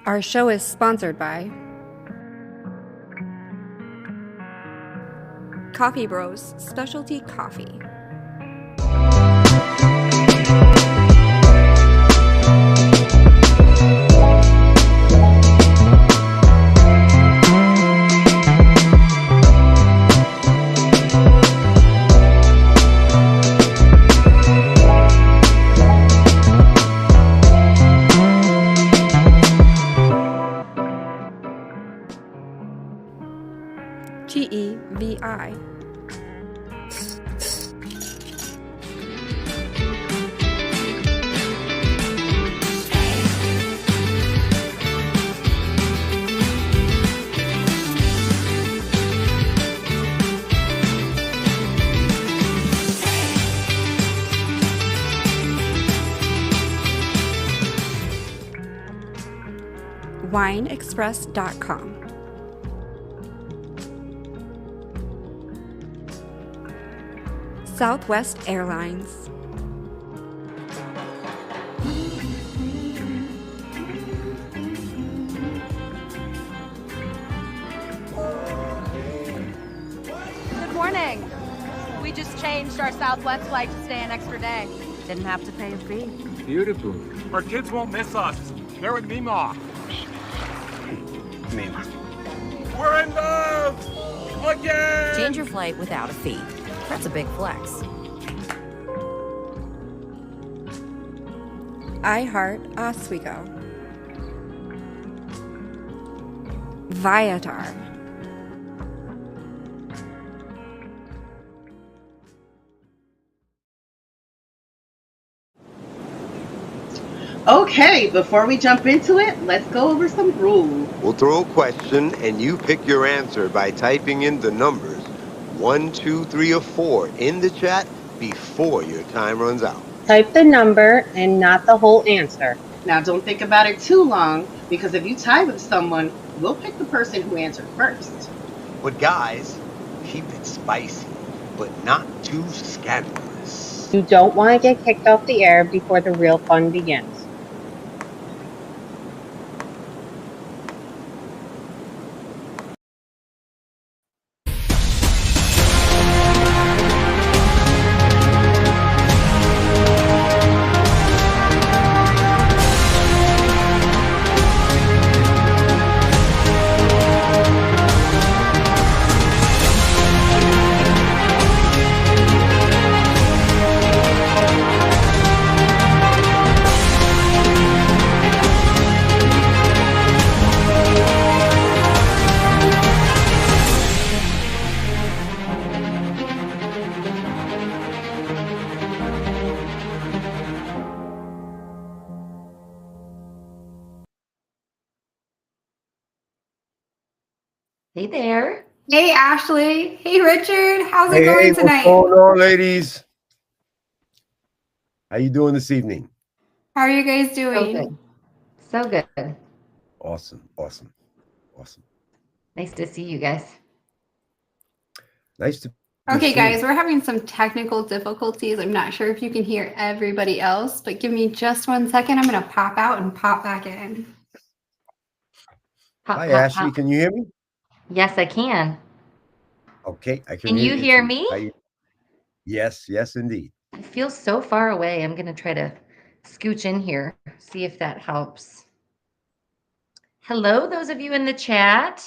Our show is sponsored by Coffee Bros Specialty Coffee. GEVI. WineExpress.com. Southwest Airlines. Good morning. We just changed our Southwest flight to stay an extra day. Didn't have to pay a fee. Beautiful. Our kids won't miss us. They're in Mima. Mima. We're in love! Again! Change your flight without a fee. That's a big flex. iHeart Oswego. Viator. Okay, before we jump into it, let's go over some rules. We'll throw a question and you pick your answer by typing in the numbers 1, 2, 3, or 4 in the chat before your time runs out. Type the number and not the whole answer. Now, don't think about it too long, because if you tie with someone, we'll pick the person who answered first. But guys, keep it spicy, but not too scandalous. You don't want to get kicked off the air before the real fun begins. Hey there. Hey, Ashley. Hey, Richard. How's it Hey, going tonight? what's going on, ladies? How you doing this evening? How are you guys So doing? good. So good. Awesome. Nice to see you guys. Nice to Okay, see guys, you. we're having some technical difficulties. I'm not sure if you can hear everybody else, but give me just 1 second. I'm going to pop out and pop back in. Pop, Hi, pop, Ashley. pop. Can you hear me? Yes, I can. Okay, I Can you hear too. me? Yes, indeed. I feel so far away. I'm going to try to scooch in here, see if that helps. Hello, those of you in the chat.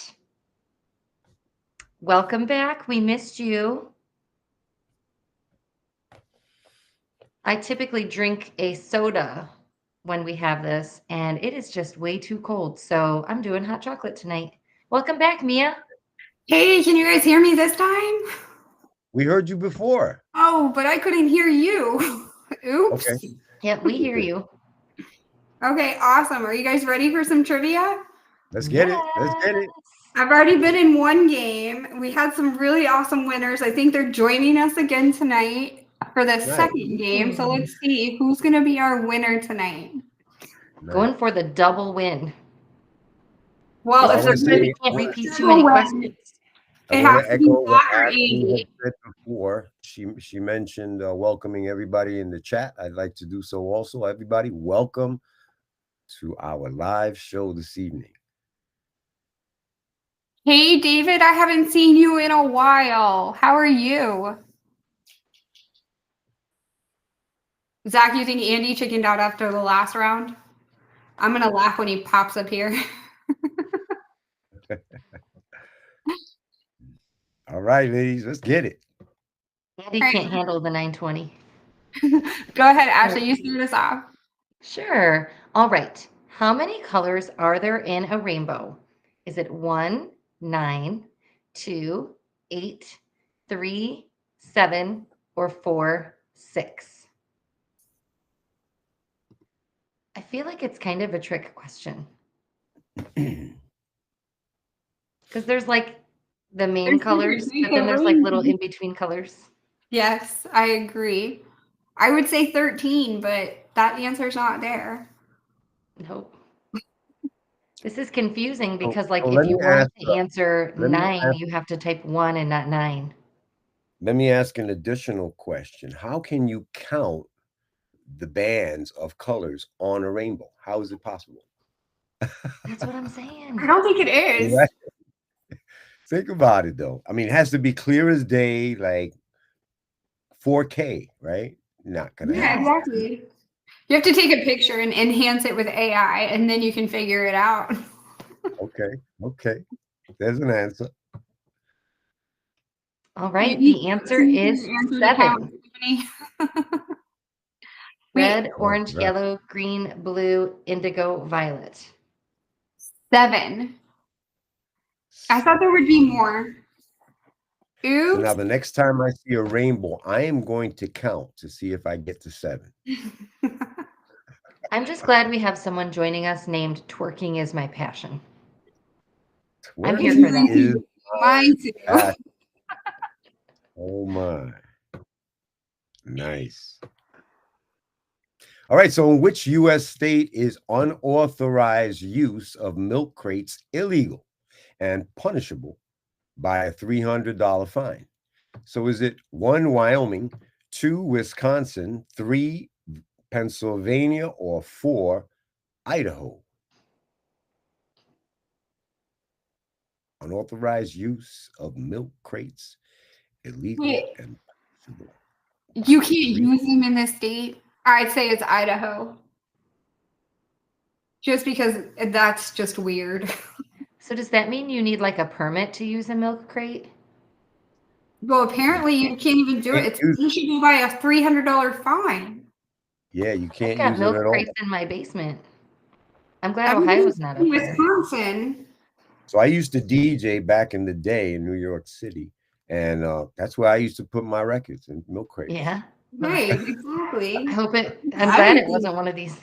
Welcome back. We missed you. I typically drink a soda when we have this, and it is just way too cold. So I'm doing hot chocolate tonight. Welcome back, Mia. Hey, can you guys hear me this time? We heard you before. Oh, but I couldn't hear you. Oops. Okay. Yep, we hear you. Okay, awesome. Are you guys ready for some trivia? Let's get it. I've already been in one game. We had some really awesome winners. I think they're joining us again tonight for the second game. So let's see who's going to be our winner tonight. Going for the double win. Well, if we can't repeat too many questions. It has to be what flat or Ashley 80. had said before. She mentioned welcoming everybody in the chat. I'd like to do so also. Everybody, welcome to our live show this evening. Hey, David, I haven't seen you in a while. How are you? Zach, you think Andy chickened out after the last round? I'm going to laugh when he pops up here. All right, ladies, let's get it. Andy can't handle the 920. Go ahead, Ashley. You start us off. Sure. All right. How many colors are there in a rainbow? Is it 1, 9, 2, 8, 3, 7, or 4, 6? I feel like it's kind of a trick question. Because there's like the main colors, but then there's like little in-between colors. Yes, I agree. I would say 13, but that answer's not there. Nope. This is confusing because like so if let you me want ask, to answer let me 9, ask- you have to type 1 and not 9. Let me ask an additional question. How can you count the bands of colors on a rainbow? How is it possible? That's what I'm saying. I don't think it is. Right? Think about it though. I mean, it has to be clear as day, like 4K, right? Not gonna Yeah, happen. exactly. You have to take a picture and enhance it with AI, and then you can figure it out. Okay. There's an answer. All right, You the answer is answer to 7. count, Stephanie. Red, orange, right. yellow, green, blue, indigo, violet. 7. I thought there would be more. So Oops. now the next time I see a rainbow, I am going to count to see if I get to 7. I'm just glad we have someone joining us named Twerking is My Passion. I'm here for that. Is Mine too. passion. Oh my. Nice. All right. So, in which U.S. state is unauthorized use of milk crates illegal and punishable by a $300 fine? So, is it 1, Wyoming, 2, Wisconsin, 3, Pennsylvania, or 4, Idaho? Unauthorized use of milk crates illegal Wait. and punishable. You can't use them in this state. I'd say it's Idaho. Just because that's just weird. So does that mean you need like a permit to use a milk crate? Well, apparently you can't even do it. It's punishable by a $300 fine. Yeah, you I've can't got use it milk at all. crates in my basement. I'm glad Everybody's Ohio's not up in there. Wisconsin. So I used to DJ back in the day in New York City, and that's where I used to put my records in milk crates. Yeah. Right, exactly. I'm glad it wasn't one of these.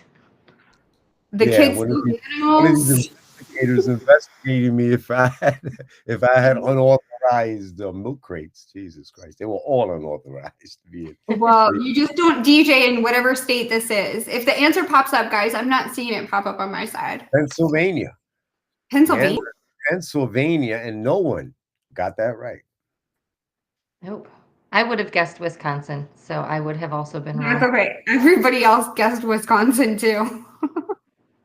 The Yeah, kids one of love these animals. investigators investigating me if I had unauthorized milk crates. Jesus Christ, they were all unauthorized. Well, you just don't DJ in whatever state this is. If the answer pops up, guys, I'm not seeing it pop up on my side. Pennsylvania. Pennsylvania? Pennsylvania, and no one got that right. Nope. I would have guessed Wisconsin, so I would have also been wrong. That's okay. Everybody else guessed Wisconsin too.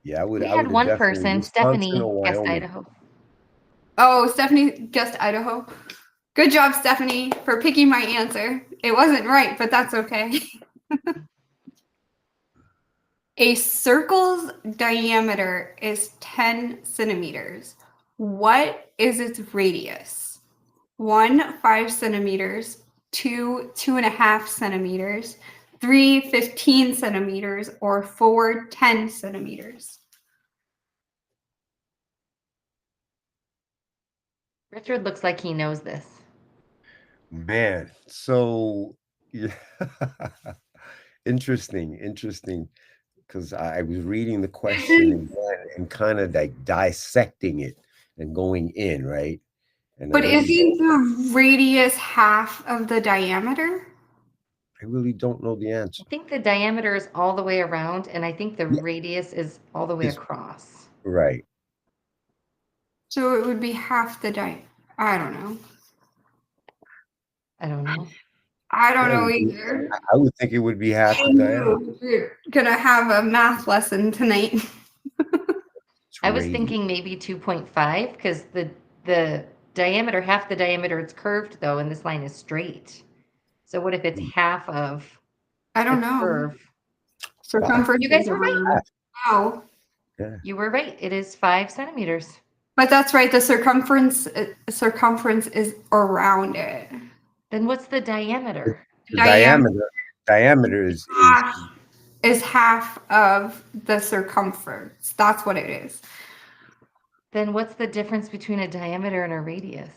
Yeah, I would. We I would had have one definitely person, Wisconsin Stephanie, or guessed Wyoming. Idaho. Oh, Stephanie guessed Idaho. Good job, Stephanie, for picking my answer. It wasn't right, but that's okay. A circle's diameter is 10 centimeters. What is its radius? 1, 5 centimeters, 2, 2.5 centimeters, 3, 15 centimeters, or 4, 10 centimeters. Richard looks like he knows this. Man, so yeah. interesting, because I was reading the question again and kind of like dissecting it and going in, right? And But isn't the radius half of the diameter? I really don't know the answer. I think the diameter is all the way around, and I think the radius is all the way across. Right. So it would be half the diameter. I don't know. I don't know. I don't know either. I would think it would be half the diameter. We're gonna have a math lesson tonight. I was thinking maybe 2.5 because the diameter, half the diameter, it's curved though, and this line is straight. So what if it's half of I don't the know. curve? Circumference. You guys is were right. Oh, Yeah. You were right. It is 5 centimeters. but that's right. The circumference is around it. Then what's the diameter? The diameter is half of the circumference. That's what it is. Then what's the difference between a diameter and a radius?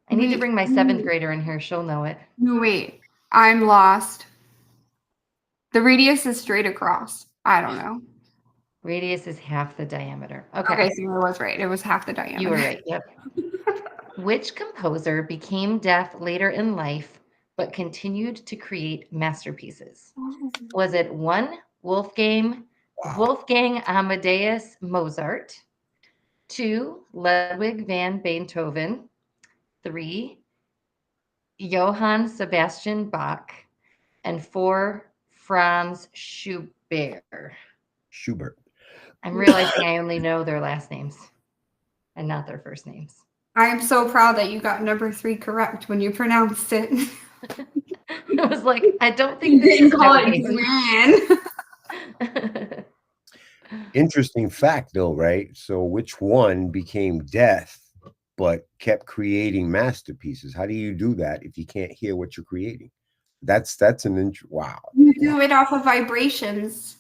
I need to bring my 7th grader in here. She'll know it. No, wait. I'm lost. The radius is straight across. I don't know. Radius is half the diameter. Okay. Okay, so I was right. It was half the diameter. You were right. Yep. Which composer became deaf later in life but continued to create masterpieces? Was it 1, Wolfgang Amadeus Mozart, 2, Ludwig van Beethoven, 3, Johann Sebastian Bach, and 4, Franz Schubert. I'm realizing I only know their last names and not their first names. I am so proud that you got number 3 correct when you pronounced it. I was like, I don't think this is Interesting fact, though, right? So, which one became deaf but kept creating masterpieces? How do you do that if you can't hear what you're creating? That's an wow. You do it off of vibrations.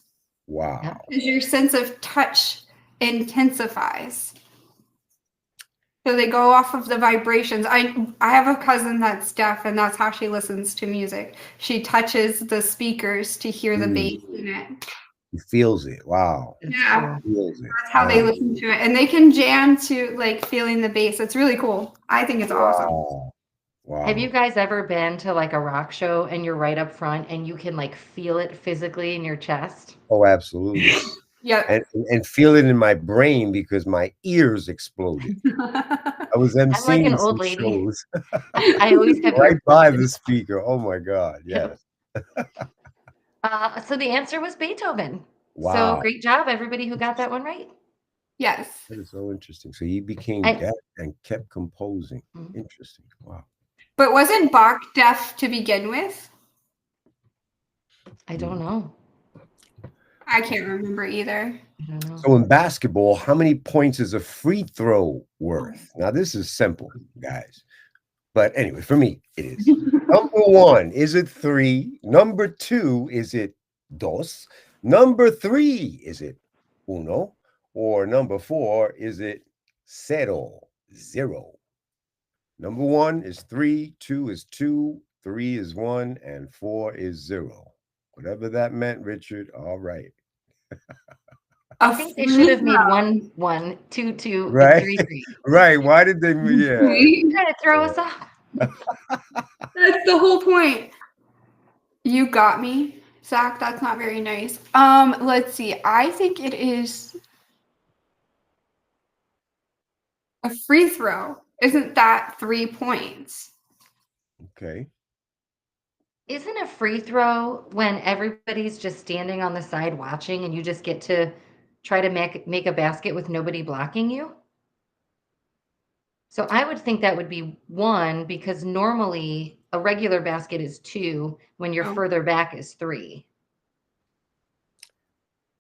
Wow. Because your sense of touch intensifies. So they go off of the vibrations. I have a cousin that's deaf, and that's how she listens to music. She touches the speakers to hear the bass in it. He feels it. Wow. Yeah. Feels it. That's how they listen to it. And they can jam to like feeling the bass. It's really cool. I think it's awesome. Wow. Have you guys ever been to like a rock show and you're right up front and you can like feel it physically in your chest? Oh, absolutely. Yeah. And feel it in my brain because my ears exploded. I was emceeing I'm like an old lady. shows. I always have right by the speaker. Oh my God. Yes. So the answer was Beethoven. Wow. So great job, everybody who got that one right. Yes. That is so interesting. So he became deaf and kept composing. Interesting. Wow. But wasn't Bach deaf to begin with? I don't know. I can't remember either. I don't know. So in basketball, how many points is a free throw worth? Now, this is simple, guys. But anyway, for me, it is. Number 1, is it 3? Number 2, is it dos? Number 3, is it uno? Or number 4, is it zero? Number 1 is 3, 2 is 2, 3 is 1, and 4 is 0. Whatever that meant, Richard. All right. I think they should have made 1, 1, 2, 2, right? and 3, 3. Right. Why did they? Yeah. Trying to throw us off. That's the whole point. You got me, Zach. That's not very nice. Let's see. I think it is a free throw. Isn't that 3 points? Okay. Isn't a free throw when everybody's just standing on the side watching and you just get to try to make a basket with nobody blocking you? So I would think that would be 1 because normally a regular basket is 2 when you're further back is 3.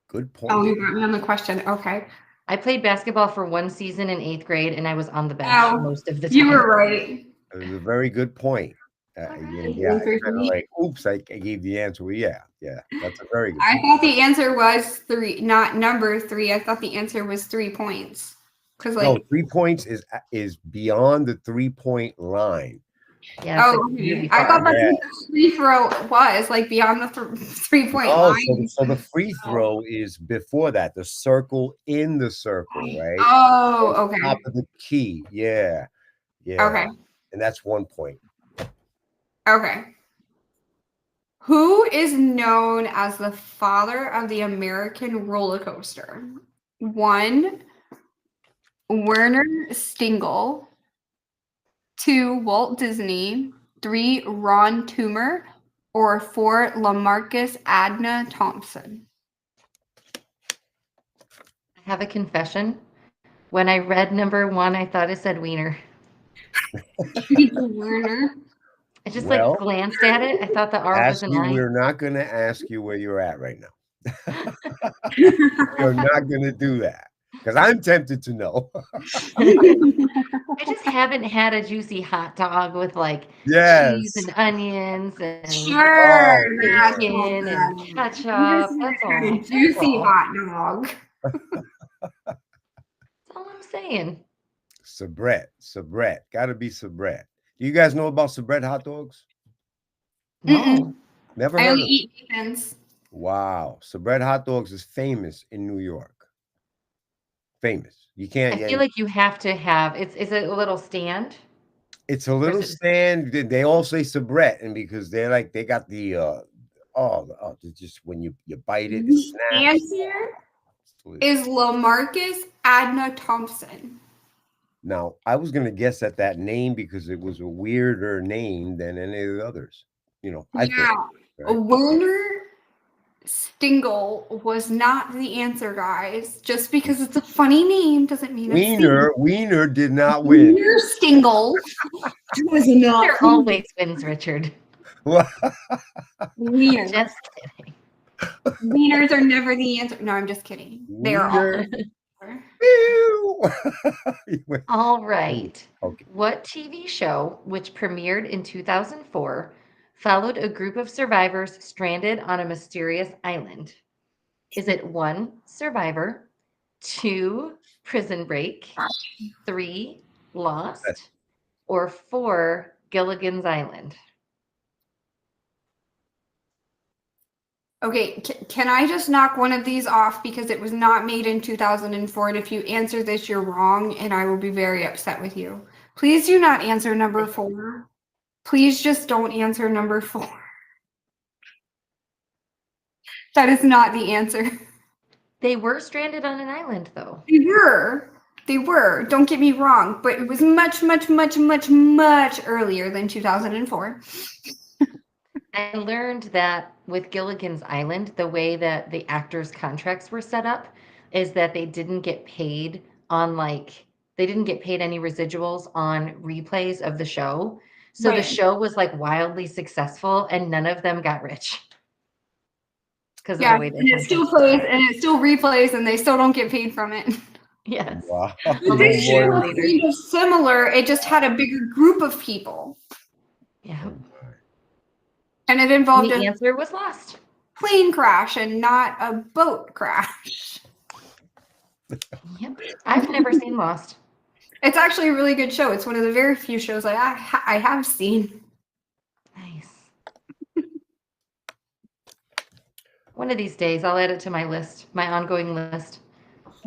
Good point. Oh, you got me on the question. Okay. I played basketball for 1 season in 8th grade and I was on the bench most of the time. You were right. It was a very good point. Yeah, like, oops, I gave the answer. Well, yeah, that's a very good point. I thought the answer was 3, not number 3. I thought the answer was 3 points. Because no, 3 points is beyond the 3-point line. Yeah. Okay. I thought that's what the free throw was, like beyond the 3-point line. So the free throw is before that, the circle in the circle, right? Oh, okay. Top of the key. Yeah. Okay. And that's 1 point. Okay. Who is known as the father of the American roller coaster? 1, Werner Stingel. 2, Walt Disney. 3, Ron Toomer. Or 4, LaMarcus Adna Thompson. I have a confession? When I read number 1, I thought it said wiener. Werner. I just Well, like glanced at it. I thought the R was an Ashley, I. we're not going to ask you where you're at right now. You're not going to do that because I'm tempted to know. I just haven't had a juicy hot dog with like cheese Yes. and onions and Sure, Oh, that's bacon all. and ketchup. This is That's kind all. of juicy That's hot dog. all I'm saying. Sabret. Got to be Sabret. Do you guys know about Sabret hot dogs? No. Never I heard only of eat Nathan's. Wow. Sabret hot dogs is famous in New York. Famous. You can't. I feel like you have to have is it a little stand? It's a little is it- stand. They all say Sabret, and because they're like they got the just when you bite it, it The snaps. answer is Lamarcus Adna Thompson. Now, I was gonna guess at that name because it was a weirder name than any of the others. You know, I think. Right? Werner Stingle was not the answer, guys. Just because it's a funny name doesn't mean Wiener did not win. Werner Stingle was not. There always wins, Richard. Wiener. Just kidding. Wieners are never the answer. No, I'm just kidding. They are all. All right. Okay. What TV show, which premiered in 2004, followed a group of survivors stranded on a mysterious island? Is it 1, Survivor, 2, Prison Break, 3, Lost, or 4, Gilligan's Island? Okay, can I just knock one of these off because it was not made in 2004, and if you answer this, you're wrong, and I will be very upset with you. Please do not answer number 4. Please just don't answer number 4. That is not the answer. They were stranded on an island, though. They were. They were. Don't get me wrong, but it was much, much, much, much, much earlier than 2004. I learned that with Gilligan's Island, the way that the actors' contracts were set up is that they didn't get paid on they didn't get paid any residuals on replays of the show. So the show was like wildly successful and none of them got rich. Because of the way they and it still plays and it still replays and they still don't get paid from it. Yes. Wow. This show was kind of similar. It just had a bigger group of people. Yeah. And it involved the answer was Lost. Plane crash and not a boat crash. Yep. I've never seen Lost. It's actually a really good show. It's one of the very few shows I have seen. Nice. One of these days, I'll add it to my list, my ongoing list.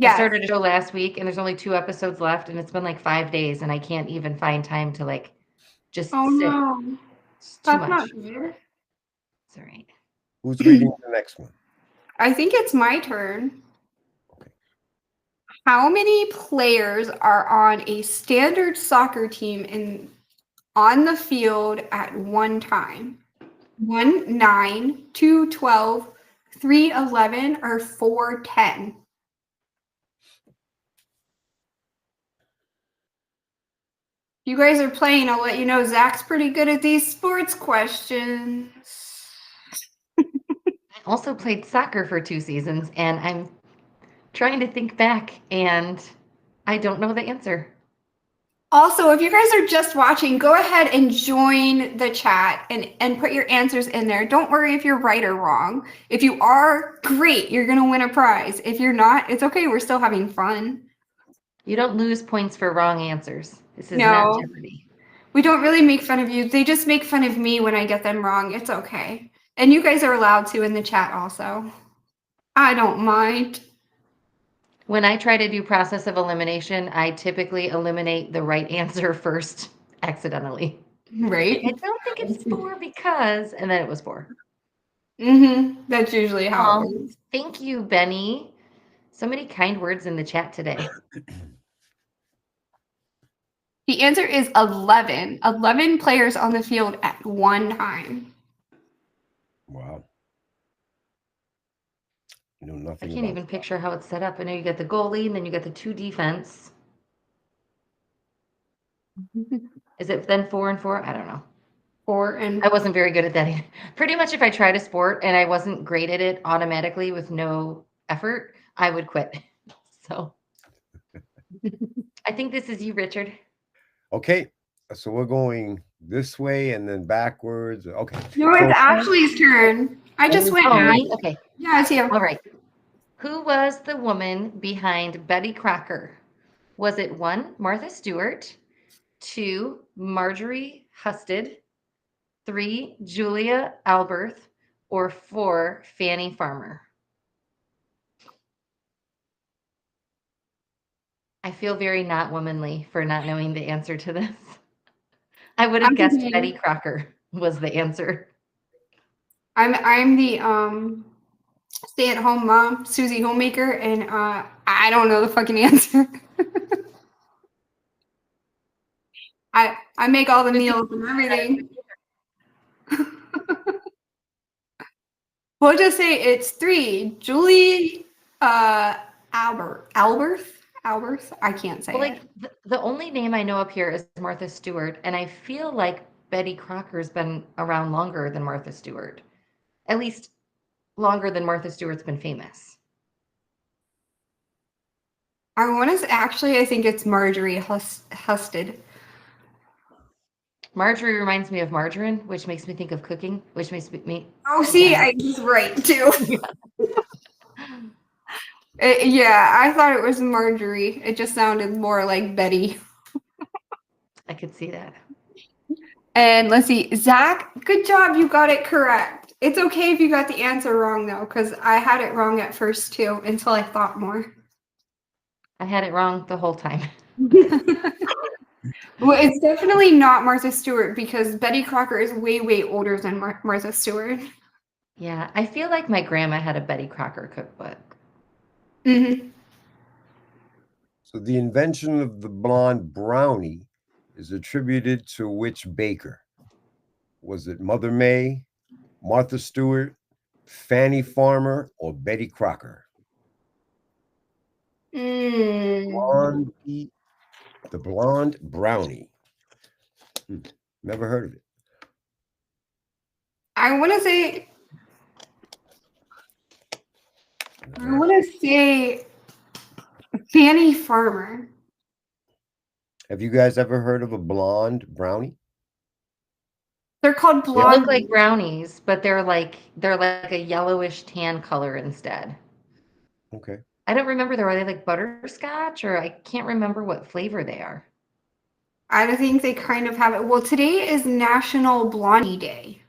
I started a show last week, and there's only 2 episodes left, and it's been like 5 days, and I can't even find time to like just sit. No. It's too That's much. not good. It's all right. Who's reading the next one? I think it's my turn. Okay. How many players are on a standard soccer team on the field at one time? 1, 9, 2, 12, 3, 11, or 4, 10? You guys are playing, I'll let you know Zach's pretty good at these sports questions. I also played soccer for 2 seasons, and I'm trying to think back, and I don't know the answer. Also, if you guys are just watching, go ahead and join the chat and put your answers in there. Don't worry if you're right or wrong. If you are, great, you're going to win a prize. If you're not, it's okay. We're still having fun. You don't lose points for wrong answers. This is not Jeopardy. We don't really make fun of you. They just make fun of me when I get them wrong. It's okay. And you guys are allowed to in the chat also. I don't mind. When I try to do process of elimination, I typically eliminate the right answer first accidentally. Right. I don't think it's 4 because, and then it was 4. Mm-hmm. That's usually how it works. Thank you, Benny. So many kind words in the chat today. The answer is 11. 11 players on the field at one time. Wow. know I nothing can't about even that. picture how it's set up. I know you got the goalie and then you got the 2 defense. Is it then 4 and 4? I don't know. 4 and I wasn't very good at that either. Pretty much if I tried a sport and I wasn't great at it automatically with no effort, I would quit. So I think this is you, Richard. Okay, so we're going this way and then backwards. Okay. No, So it's Ashley's turn. I just went. Oh, me? Okay. Yeah, it's you. All right. Who was the woman behind Betty Crocker? Was it 1, Martha Stewart, 2, Marjorie Husted, 3, Julia Alberth, or 4, Fanny Farmer? I feel very not womanly for not knowing the answer to this. I would have I'm guessed thinking- Betty Crocker was the answer. I'm the stay-at-home mom, Susie Homemaker, and I don't know the fucking answer. I make all the meals and everything. We'll just say it's 3, Julie Alberth. I can't say Well, it. like the only name I know up here is Martha Stewart, and I feel like Betty Crocker's been around longer than Martha Stewart. At least longer than Martha Stewart's been famous. I want to actually. I think it's Marjorie Husted. Marjorie reminds me of margarine, which makes me think of cooking, which makes me. Oh, see, I was right too. Yeah, I thought it was Marjorie. It just sounded more like Betty. I could see that. And let's see, Zach, good job. You got it correct. It's okay if you got the answer wrong, though, because I had it wrong at first, too, until I thought more. I had it wrong the whole time. Well, it's definitely not Martha Stewart because Betty Crocker is way, way older than Martha Stewart. Yeah, I feel like my grandma had a Betty Crocker cookbook. Mm-hmm. So the invention of the blonde brownie is attributed to which baker? Was it Mother May, Martha Stewart, Fanny Farmer, or Betty Crocker? Blondie, the blonde brownie. Never heard of it. I want to say Fanny Farmer. Have you guys ever heard of a blonde brownie? They're called They blonde. look like brownies, but they're like a yellowish tan color instead. Okay. I don't remember though. Are they like butterscotch, or I can't remember what flavor they are. I think they kind of have it. Well, today is National Blondie Day.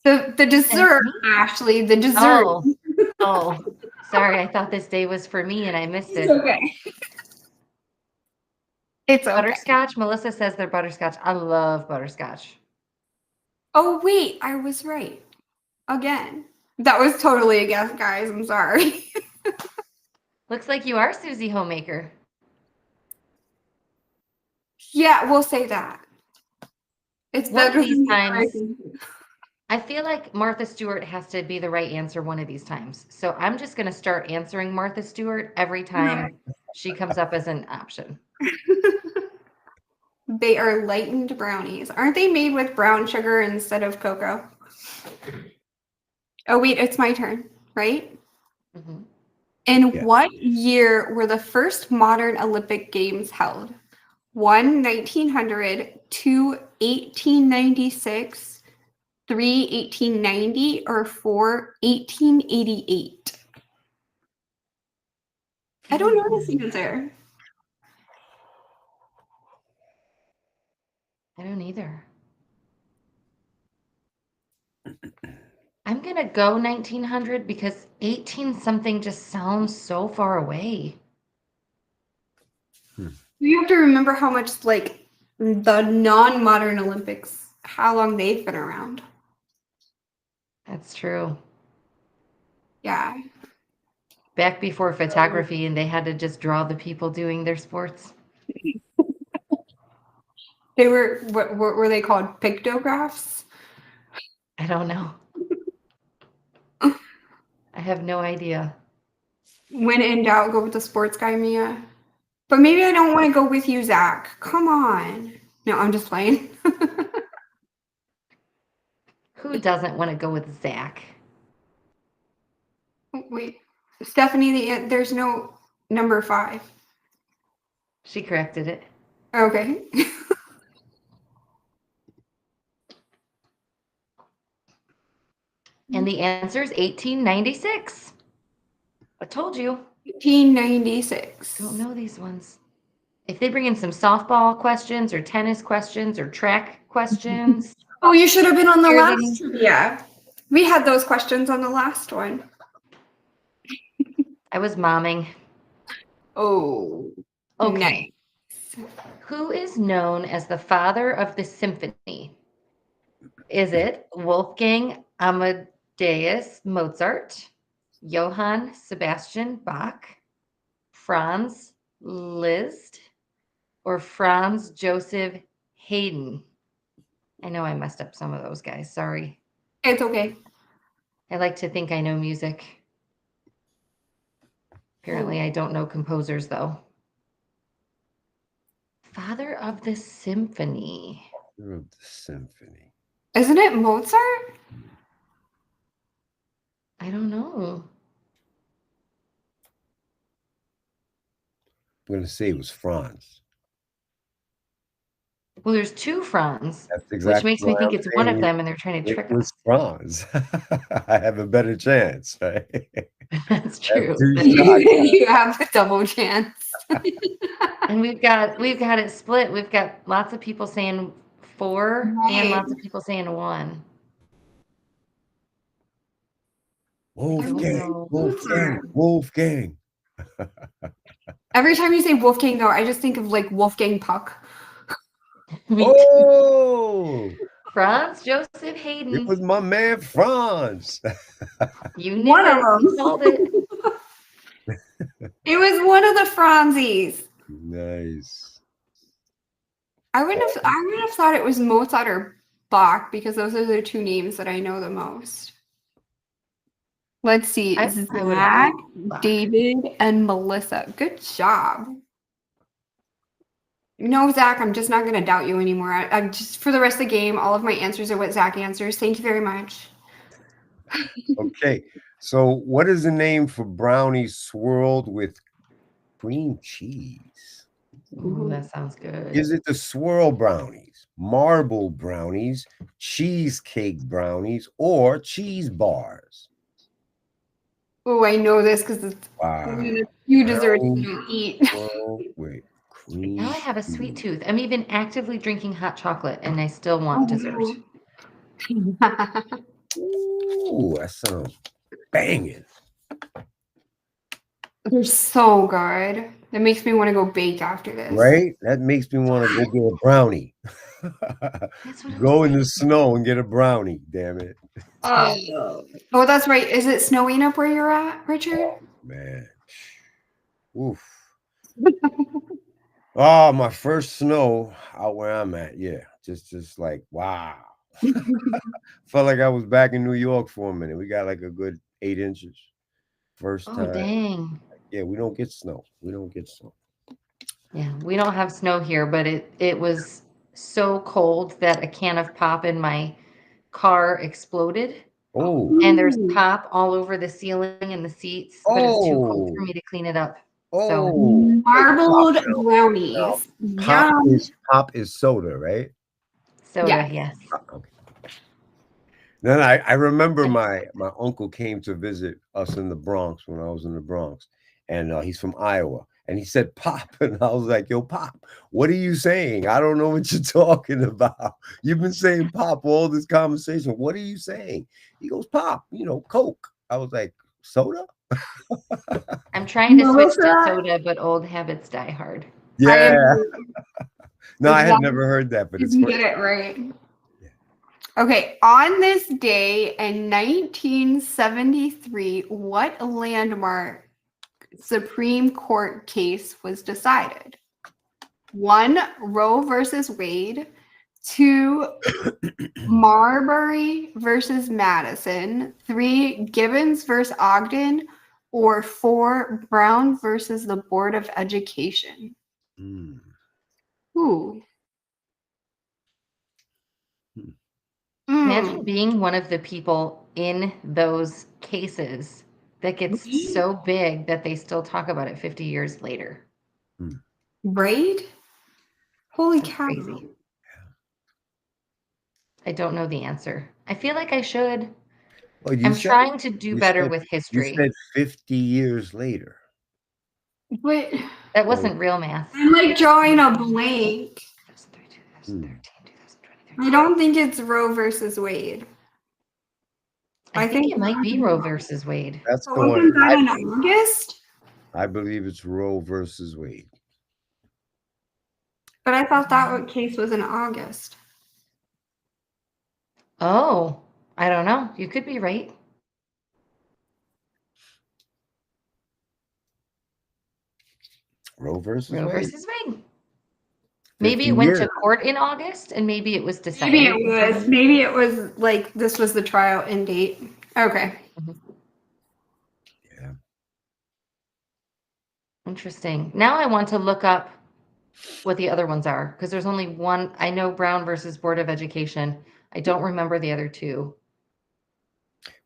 The dessert, Ashley, the dessert. Oh, sorry. I thought this day was for me and I missed it. It's okay. It's okay. Butterscotch. Melissa says they're butterscotch. I love butterscotch. Oh, wait, I was right. Again. That was totally a guess, guys. I'm sorry. Looks like you are Susie Homemaker. Yeah, we'll say that. It's One of better these than times. I feel like Martha Stewart has to be the right answer one of these times. So I'm just going to start answering Martha Stewart every time she comes up as an option. They are lightened brownies. Aren't they made with brown sugar instead of cocoa? Oh, wait, it's my turn, right? Mm-hmm. In what year were the first modern Olympic Games held? 1, 1900, 2, 1896, 3, 1890, or 4, 1888? I don't know this answer. I don't either. I'm going to go 1900 because 18 something just sounds so far away. You have to remember how much, like, the non-modern Olympics, how long they've been around. That's true. Yeah. Back before photography and they had to just draw the people doing their sports. They were, what were they called? Pictographs? I don't know. I have no idea. When in doubt, go with the sports guy, Mia. But maybe I don't want to go with you, Zach. Come on. No, I'm just playing. Who doesn't want to go with Zach? Wait, Stephanie, there's no number 5. She corrected it. Okay. And the answer is 1896. I told you. 1896. Don't know these ones. If they bring in some softball questions or tennis questions or track questions. Oh, you should have been on the You're last trivia. We had those questions on the last one. I was momming. Oh, Okay. nice. Who is known as the father of the symphony? Is it Wolfgang Amadeus Mozart, Johann Sebastian Bach, Franz Liszt, or Franz Joseph Haydn? I know I messed up some of those guys. Sorry. It's okay. I like to think I know music. Apparently, I don't know composers, though. Father of the symphony. Father of the symphony. Isn't it Mozart? I don't know. I'm going to say it was Franz. Well, there's 2 Franz, That's exactly which makes me think I'm it's one of saying. them, and they're trying to trick It was us. Franz. I have a better chance, right? That's true. You have a double chance. And we've got it split. We've got lots of people saying 4 and lots of people saying 1. Wolfgang. Every time you say Wolfgang, though, I just think of like Wolfgang Puck. Oh, Franz Joseph Haydn. it was my man Franz. You knew it. You called it. It was one of the Franzis. Nice. I wouldn't have thought it was Mozart or Bach because those are the 2 names that I know the most. Let's see. Zach, David, and Melissa. Good job. No, Zach, I'm just not going to doubt you anymore. I'm just, for the rest of the game, all of my answers are what Zach answers. Thank you very much. Okay. So what is the name for brownies swirled with cream cheese? Ooh, that sounds good. Is it the swirl brownies, marble brownies, cheesecake brownies, or cheese bars? Oh, I know this because it's you deserve to eat. Wait, now I have a sweet tooth. I'm even actively drinking hot chocolate, and I still want dessert. Ooh, that sounds banging. They're so good. That makes me want to go bake after this. Right? That makes me want to go get a brownie. Go in the snow and get a brownie, damn it. Oh, that's right. Is it snowing up where you're at, Richard? Oh, man. Oof. Oh, my first snow out where I'm at. Yeah. Just like, wow. Felt like I was back in New York for a minute. We got like a good 8 inches. First time. Oh, dang. Yeah, we don't get snow. Yeah, we don't have snow here, but it was so cold that a can of pop in my car exploded. Oh. And there's pop all over the ceiling and the seats, but it's too cold for me to clean it up. So marbled brownies. Pop is soda, right? Soda, yes. Okay. Then I remember my uncle came to visit us in the Bronx when I was in the Bronx, and he's from Iowa, and he said pop, and I was like, yo, Pop, what are you saying? I don't know what you're talking about. You've been saying pop all this conversation. What are you saying? He goes, pop, Coke. I was like, soda? I'm trying to switch to soda, but old habits die hard. Yeah. No, I had never heard that, but it's you get it right. Okay, on this day in 1973, what landmark Supreme Court case was decided? 1, Roe versus Wade. 2, Marbury versus Madison, 3, Gibbons versus Ogden, or 4, Brown versus the Board of Education? Hmm. Ooh. Imagine being one of the people in those cases that gets so big that they still talk about it 50 years later. Right? Holy That's cow. crazy. I don't know the answer. I feel like I should. Well, I'm trying to do better with you history. said 50 years later. But That wasn't real math. I'm like drawing a blank. 2003, 2013, 2023. I don't think it's Roe versus Wade. I think it might be Roe versus Wade. That's the Wasn't one. that in August? I believe it's Roe versus Wade. But I thought that case was in August. Oh, I don't know. You could be right. Roe versus Roe Wade. versus Wade. Maybe 50 it went to years. court in August, and maybe it was decided. Maybe it was. Maybe it was like this was the trial end date. Okay. Yeah. Interesting. Now I want to look up what the other ones are because there's only one. I know Brown versus Board of Education. I don't remember the other two.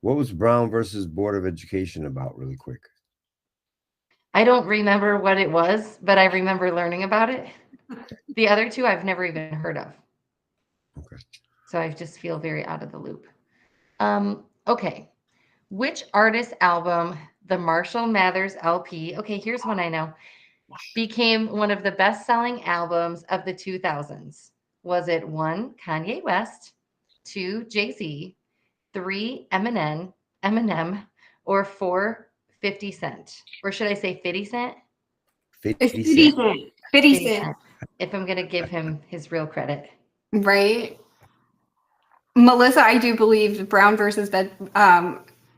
What was Brown versus Board of Education about, really quick? I don't remember what it was, but I remember learning about it. The other two I've never even heard of. Okay. So I just feel very out of the loop. Okay. Which artist album, the Marshall Mathers LP, okay, here's one I know, became one of the best-selling albums of the 2000s? Was it 1, Kanye West, 2, Jay-Z, 3, Eminem, or 4, 50 Cent? Or should I say 50 Cent? 50 It's 50 Cent. Cent. 50 Cent. If I'm going to give him his real credit. Right. Melissa, I do believe Brown versus the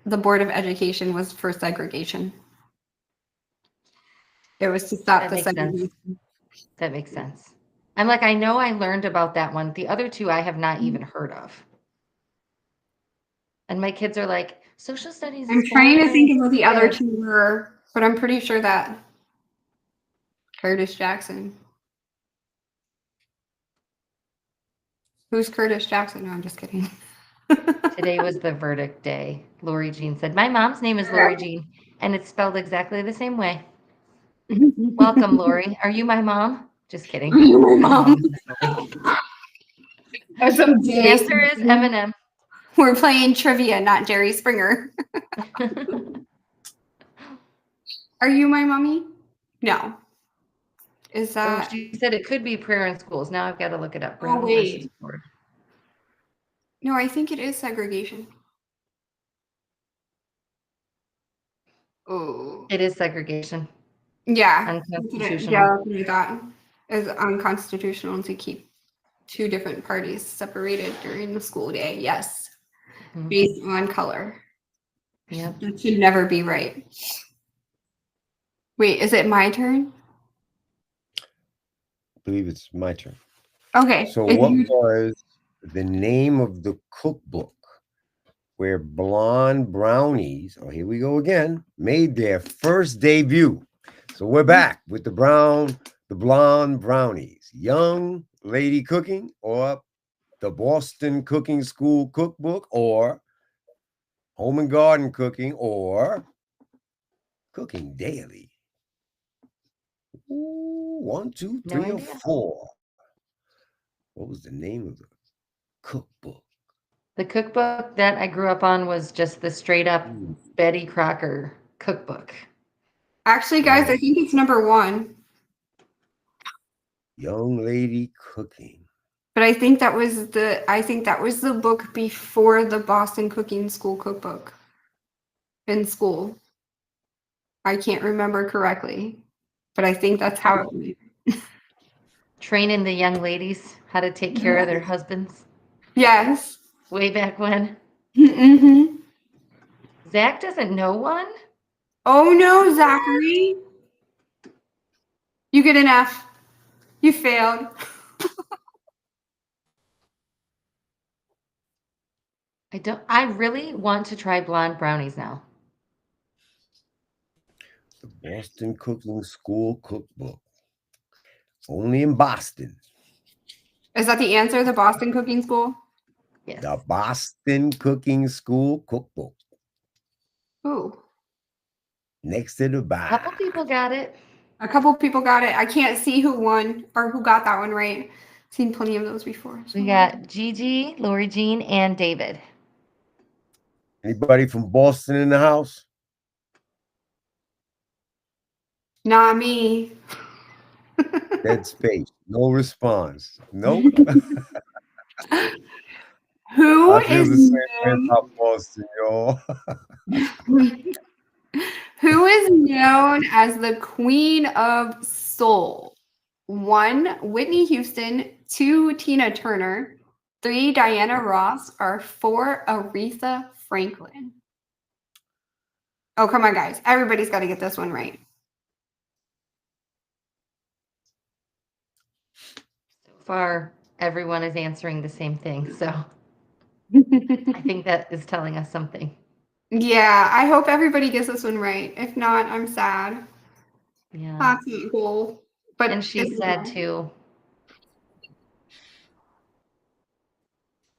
Board of Education was for segregation. It was to stop That the makes sense. segregation. That makes sense. I'm like, I know I learned about that one. The other two I have not even heard of. And my kids are like, social studies I'm is trying to boring. think of what the other two were, but I'm pretty sure that Curtis Jackson. Who's Curtis Jackson? No, I'm just kidding. Today was the verdict day. Lori Jean said, my mom's name is Lori Jean, and it's spelled exactly the same way. Welcome, Lori. Are you my mom? Just kidding. Are you my mom? The answer is Eminem. We're playing trivia, not Jerry Springer. Are you my mommy? No. Is that? Oh, she said it could be prayer in schools. Now I've got to look it up. Oh, wait. Versus Board. No, I think it is segregation. Oh. It is segregation. Yeah. Unconstitutional. Yeah, that's what I thought. It's unconstitutional to keep two different parties separated during the school day. Yes. Mhm. Based on color. Yep. That should never be right. Wait, is it my turn? I believe it's my turn. Okay. So what was the name of the cookbook where blonde brownies, oh, here we go again, made their first debut? So we're back with the blonde brownies. Young Lady Cooking, or the Boston Cooking School Cookbook, or Home and Garden Cooking, or Cooking Daily? Ooh, 1, 2, 3, or 4. What was the name of the cookbook? The cookbook that I grew up on was just the straight up Betty Crocker cookbook. Actually, guys, I think it's number 1. Young Lady Cooking. But I think that was the book before the Boston Cooking School cookbook in school. I can't remember correctly, but I think that's how it went. Training the young ladies how to take care of their husbands. Yes. Way back when. Mm-hmm. Zach doesn't know one? Oh no, Zachary. You get an F. You failed. I really want to try blonde brownies now. The Boston Cooking School Cookbook. Only in Boston. Is that the answer? The Boston Cooking School? Yes. The Boston Cooking School Cookbook. Ooh. Next to the A bar. couple people got it. A couple people got it. I can't see who won or who got that one right. Seen plenty of those before. We got Gigi, Lori Jean, and David. Anybody from Boston in the house? Not me. Dead space. No response. Nope. Who I feel is the same way about Boston, y'all. Who is known as the Queen of Soul? 1, Whitney Houston. 2, Tina Turner. 3, Diana Ross. Or 4, Aretha Franklin. Oh, come on, guys. Everybody's got to get this one right. So far, everyone is answering the same thing. So I think that is telling us something. Yeah, I hope everybody gets this one right. If not, I'm sad. Yeah. That's not cool. But And she's sad too.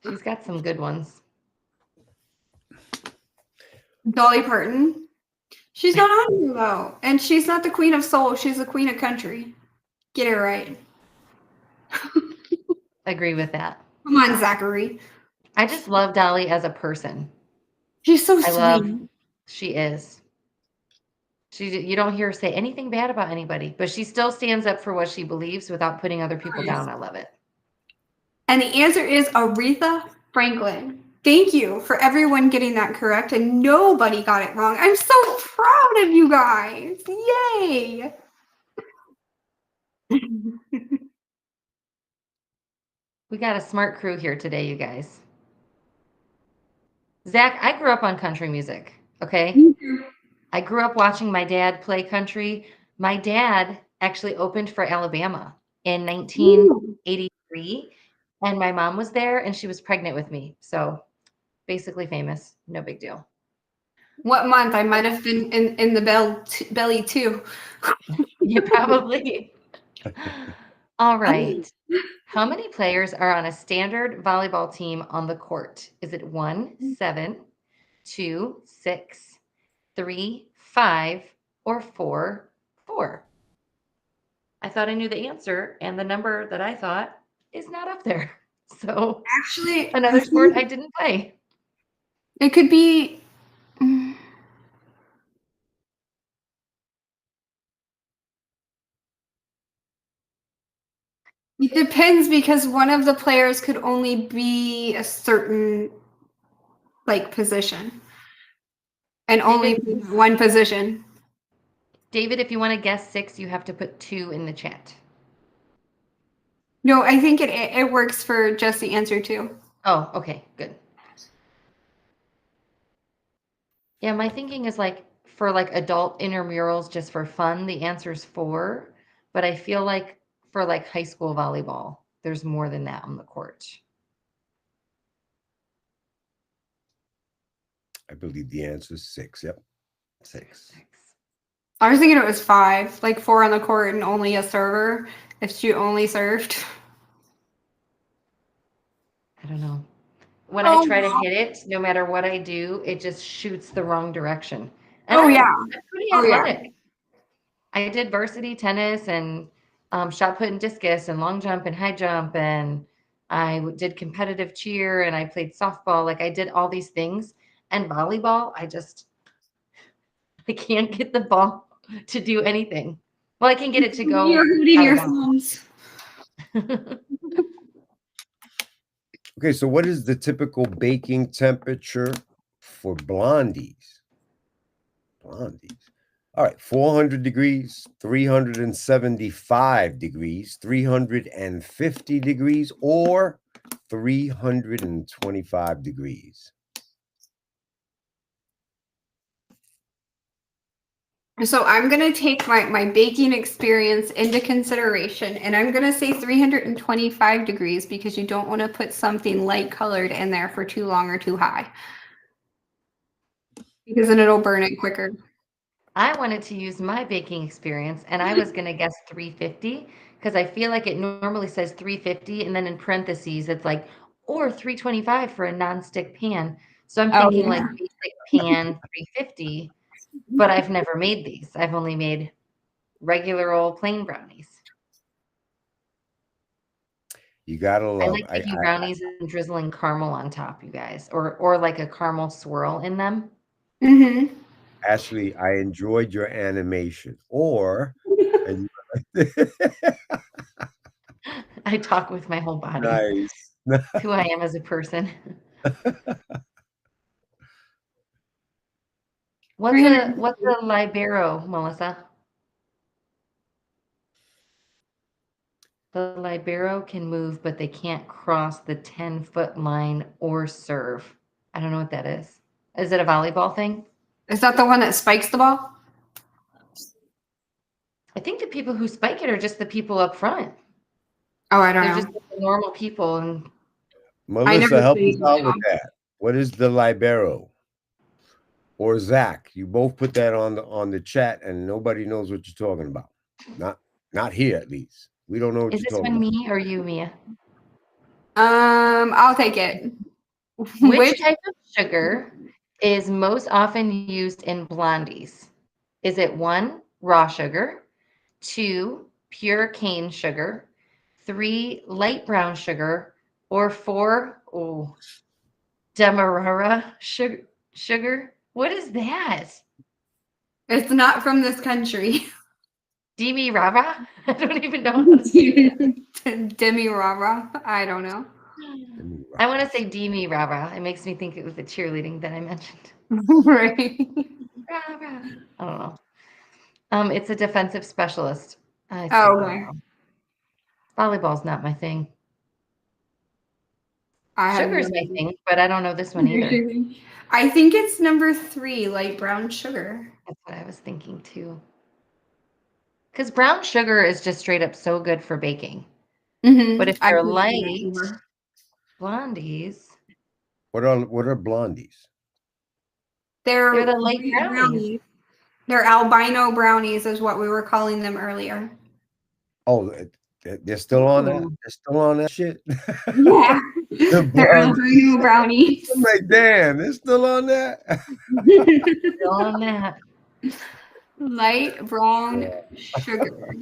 She's got some good ones. Dolly Parton. She's not on here though. And she's not the queen of soul. She's the queen of country. Get it right. Agree with that. Come on, Zachary. I just love Dolly as a person. She's so sweet. She is. You don't hear her say anything bad about anybody, but she still stands up for what she believes without putting other people down. I love it. And the answer is Aretha Franklin. Thank you for everyone getting that correct, and nobody got it wrong. I'm so proud of you guys. Yay. We got a smart crew here today, you guys. Zach, I grew up on country music, okay? I grew up watching my dad play country. My dad actually opened for Alabama in 1983, and my mom was there, and she was pregnant with me. So basically famous, no big deal. What month? I might have been in the belly too. Yeah, probably. All right. How many players are on a standard volleyball team on the court? Is it 1, 7, 2, 6, 3, 5, or 4, 4? I thought I knew the answer, and the number that I thought is not up there. So actually, another sport I didn't play. It could be. It depends because one of the players could only be a certain position. And only one position. David, if you want to guess 6, you have to put 2 in the chat. No, I think it works for just the answer 2. Oh, okay, good. Yeah, my thinking is for adult intramurals just for fun, the answer is 4. But I feel like for high school volleyball, there's more than that on the court. I believe the answer is 6. Yep. 6. I was thinking it was 5, 4 on the court and only a server if you only served. I don't know. When I try to hit it, no matter what I do, it just shoots the wrong direction. And I'm pretty athletic. Yeah. I did varsity tennis and shot put and discus and long jump and high jump, and I did competitive cheer, and I played softball. I did all these things. And volleyball, I can't get the ball to do anything. Well, I can get it to go. You're hooting your thumbs. Okay, so what is the typical baking temperature for blondies? Blondies. All right, 400 degrees, 375 degrees, 350 degrees, or 325 degrees. So I'm going to take my baking experience into consideration, and I'm going to say 325 degrees because you don't want to put something light colored in there for too long or too high. Because then it'll burn it quicker. I wanted to use my baking experience, and I was going to guess 350 because I feel like it normally says 350, and then in parentheses it's like, or 325 for a nonstick pan. So I'm Oh, thinking like yeah. basic pan 350, but I've never made these. I've only made regular old plain brownies. You gotta I love. like making brownies and drizzling caramel on top, you guys, or like a caramel swirl in them. Mm-hmm. Ashley, I enjoyed your animation. And I talk with my whole body. nice. It's who I am as a person. What's a libero, Melissa? The libero can move, but they can't cross the 10-foot line or serve. I don't know what that is. Is it a volleyball thing? Is that the one that spikes the ball? I think the people who spike it are just the people up front. Oh, I don't They're know. just the normal people. And Melissa, help us played out with volleyball. that. What is the libero? Or Zach, you both put that on the chat, and nobody knows what you're talking about. Not here, at least. We don't know what is you're this talking one about. me or you, Mia? I'll take it. Which type of sugar is most often used in blondies? Is it 1, raw sugar, 2, pure cane sugar, 3, light brown sugar, or 4, demerara sugar? What is that? It's not from this country. Demi Rara? I don't even know how to say that. Demi Rara. I don't know. I want to say Demi Rara. It makes me think it was the cheerleading that I mentioned. Right. Rara. I don't know. It's a defensive specialist. I still Oh, don't okay. know. Volleyball's not my thing. I have Sugar's no my idea. thing, but I don't know this one either. I think it's number 3, light brown sugar. That's what I was thinking too. Because brown sugar is just straight up so good for baking. Mm-hmm. But if they're light blondies, What are blondies? They're the light brownies. They're albino brownies, is what we were calling them earlier. Oh, they're still on that. They're still on that shit. Yeah, The they're blondies. albino brownies. I'm like, damn, they're still on that. Still on that. Light brown sugar.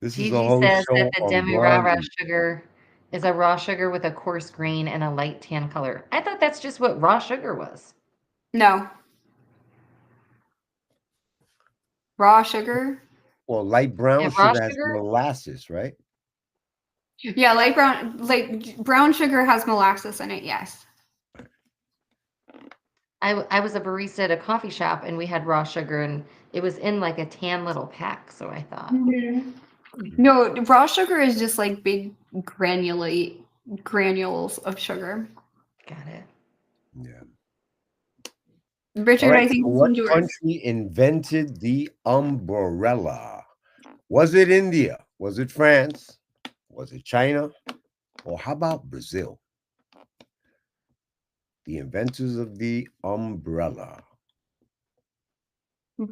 This is a Gigi whole says that show the on demerara blondies. sugar is a raw sugar with a coarse grain and a light tan color. I thought that's just what raw sugar was. No. Raw sugar? Well, light brown Raw sugar has sugar? molasses, right? Yeah, light brown sugar has molasses in it, yes. I was a barista at a coffee shop and we had raw sugar and it was in like a tan little pack, so I thought. Mm-hmm. No, raw sugar is just like big granules of sugar. Got it. Yeah. Richard, All right. I think So this what one's yours. country invented the umbrella? Was it India? Was it France? Was it China? Or how about Brazil? The inventors of the umbrella.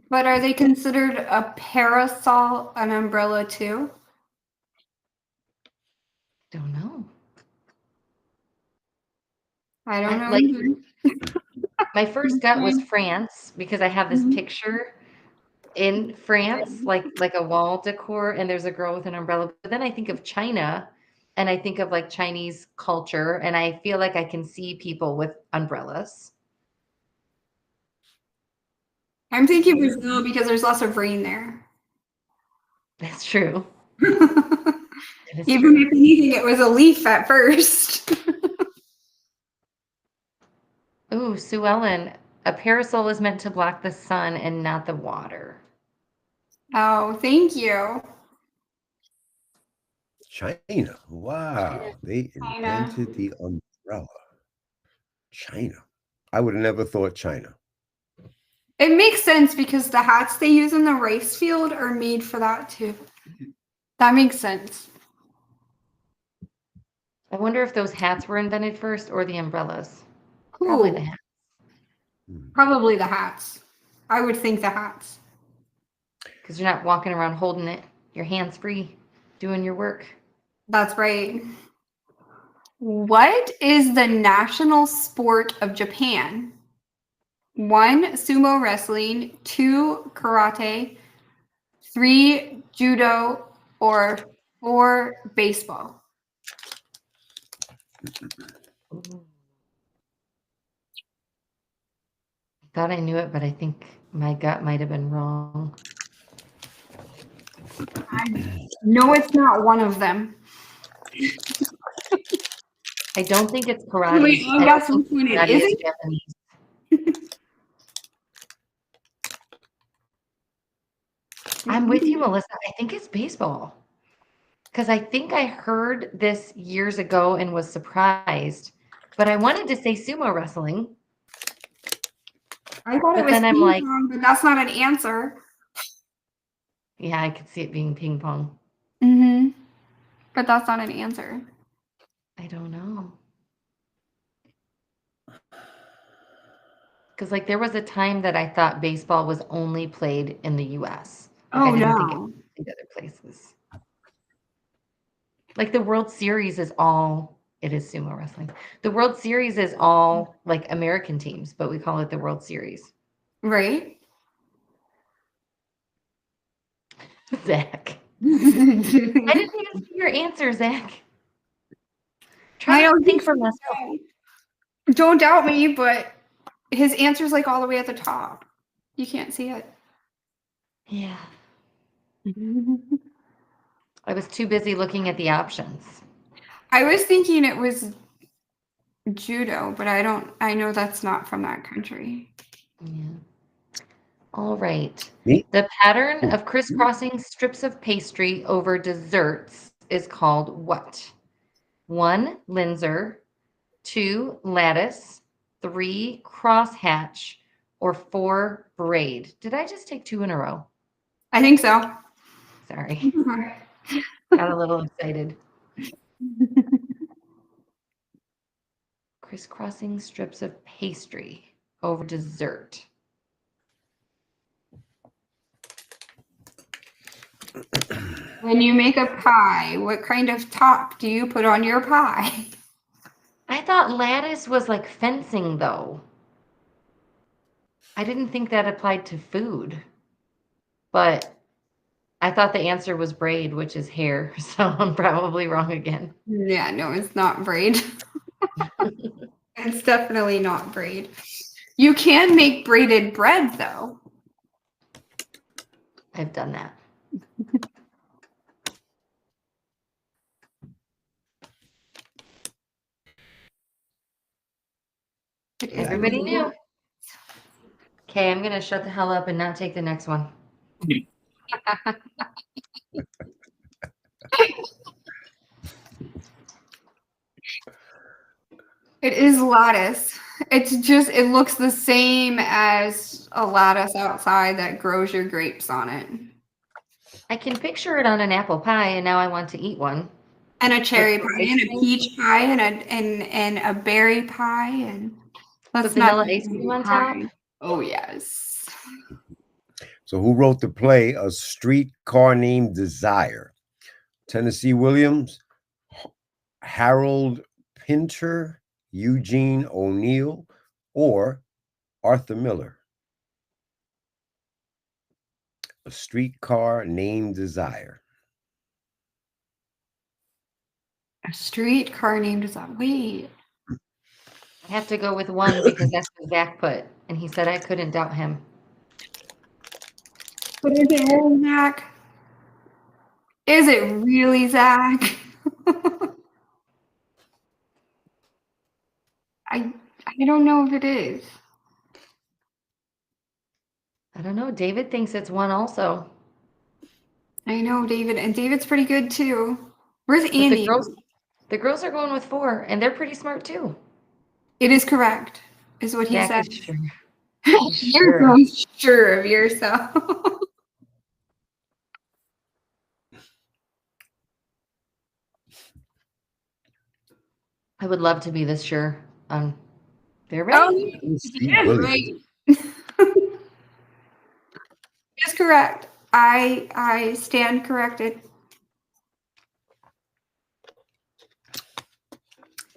But are they considered a parasol an umbrella too? Don't know. I don't know. Like Either. my first gut was France because I have this picture in France, like a wall decor, and there's a girl with an umbrella. But then I think of China and I think of like Chinese culture, and I feel like I can see people with umbrellas. I'm thinking Brazil because there's lots of rain there. That's true. Even if anything, it was a leaf at first. Ooh, Sue Ellen, a parasol is meant to block the sun and not the water. Oh, thank you. China. Wow. They invented the umbrella. China. I would have never thought China. It makes sense because the hats they use in the rice field are made for that too. That makes sense. I wonder if those hats were invented first or the umbrellas. Probably the Cool. hats. Probably the hats. I would think the hats. Because you're not walking around holding it. Your hands free, doing your work. That's right. What is the national sport of Japan? 1, sumo wrestling, 2, karate, 3, judo, or 4, baseball. Thought I knew it, but I think my gut might have been wrong. No, it's not one of them. I don't think it's karate. Wait, I guess which one it Karate is isn't? Japanese. I'm with you, Melissa. I think it's baseball. Because I think I heard this years ago and was surprised. But I wanted to say sumo wrestling. I thought it But was then I'm ping like, pong, but that's not an answer. yeah, I could see it being ping pong. Mm-hmm. But that's not an answer. I don't know. Because like there was a time that I thought baseball was only played in the US. Like Oh I didn't think it no. was played other places. Like the World Series is all, it is sumo wrestling. The World Series is all like American teams, but we call it the World Series. Right? Zach. I didn't even see your answer, Zach. Try to think for myself. Don't doubt me, but his answer's like all the way at the top. You can't see it. Yeah. I was too busy looking at the options. I was thinking it was judo, but I know that's not from that country. Yeah. All right. Me? The pattern of crisscrossing strips of pastry over desserts is called what? 1, Linzer, 2, lattice, 3, crosshatch, or 4, braid. Did I just take 2 in a row? I think so. Sorry. Got a little excited. Crisscrossing strips of pastry over dessert. When you make a pie, what kind of top do you put on your pie? I thought lattice was like fencing, though. I didn't think that applied to food. But I thought the answer was braid, which is hair. So I'm probably wrong again. Yeah, no, it's not braid. It's definitely not braid. You can make braided bread, though. I've done that. Everybody knew. Okay, I'm going to shut the hell up and not take the next one. It is lattice. It's just, it looks the same as a lattice outside that grows your grapes on it. I can picture it on an apple pie, and now I want to eat one. And a cherry With pie, and a peach pie, and a berry pie, and With vanilla ice cream on top? Oh, yes. So who wrote the play A Streetcar Named Desire? Tennessee Williams, Harold Pinter, Eugene O'Neill, or Arthur Miller? A Streetcar Named Desire. A streetcar named Desire. Wait. I have to go with 1 because that's what Zach put, and he said I couldn't doubt him. But is it really Zach? Is it really Zach? I don't know if it is. I don't know. David thinks it's 1 also. I know David, and David's pretty good too. Where's But Andy? the girls are going with 4, and they're pretty smart too. It is correct, is what he Zach said. is sure. You're Sure. so sure of yourself. I would love to be this sure. They're Oh, ready. you Steve did Williams. right. That's correct. I stand corrected.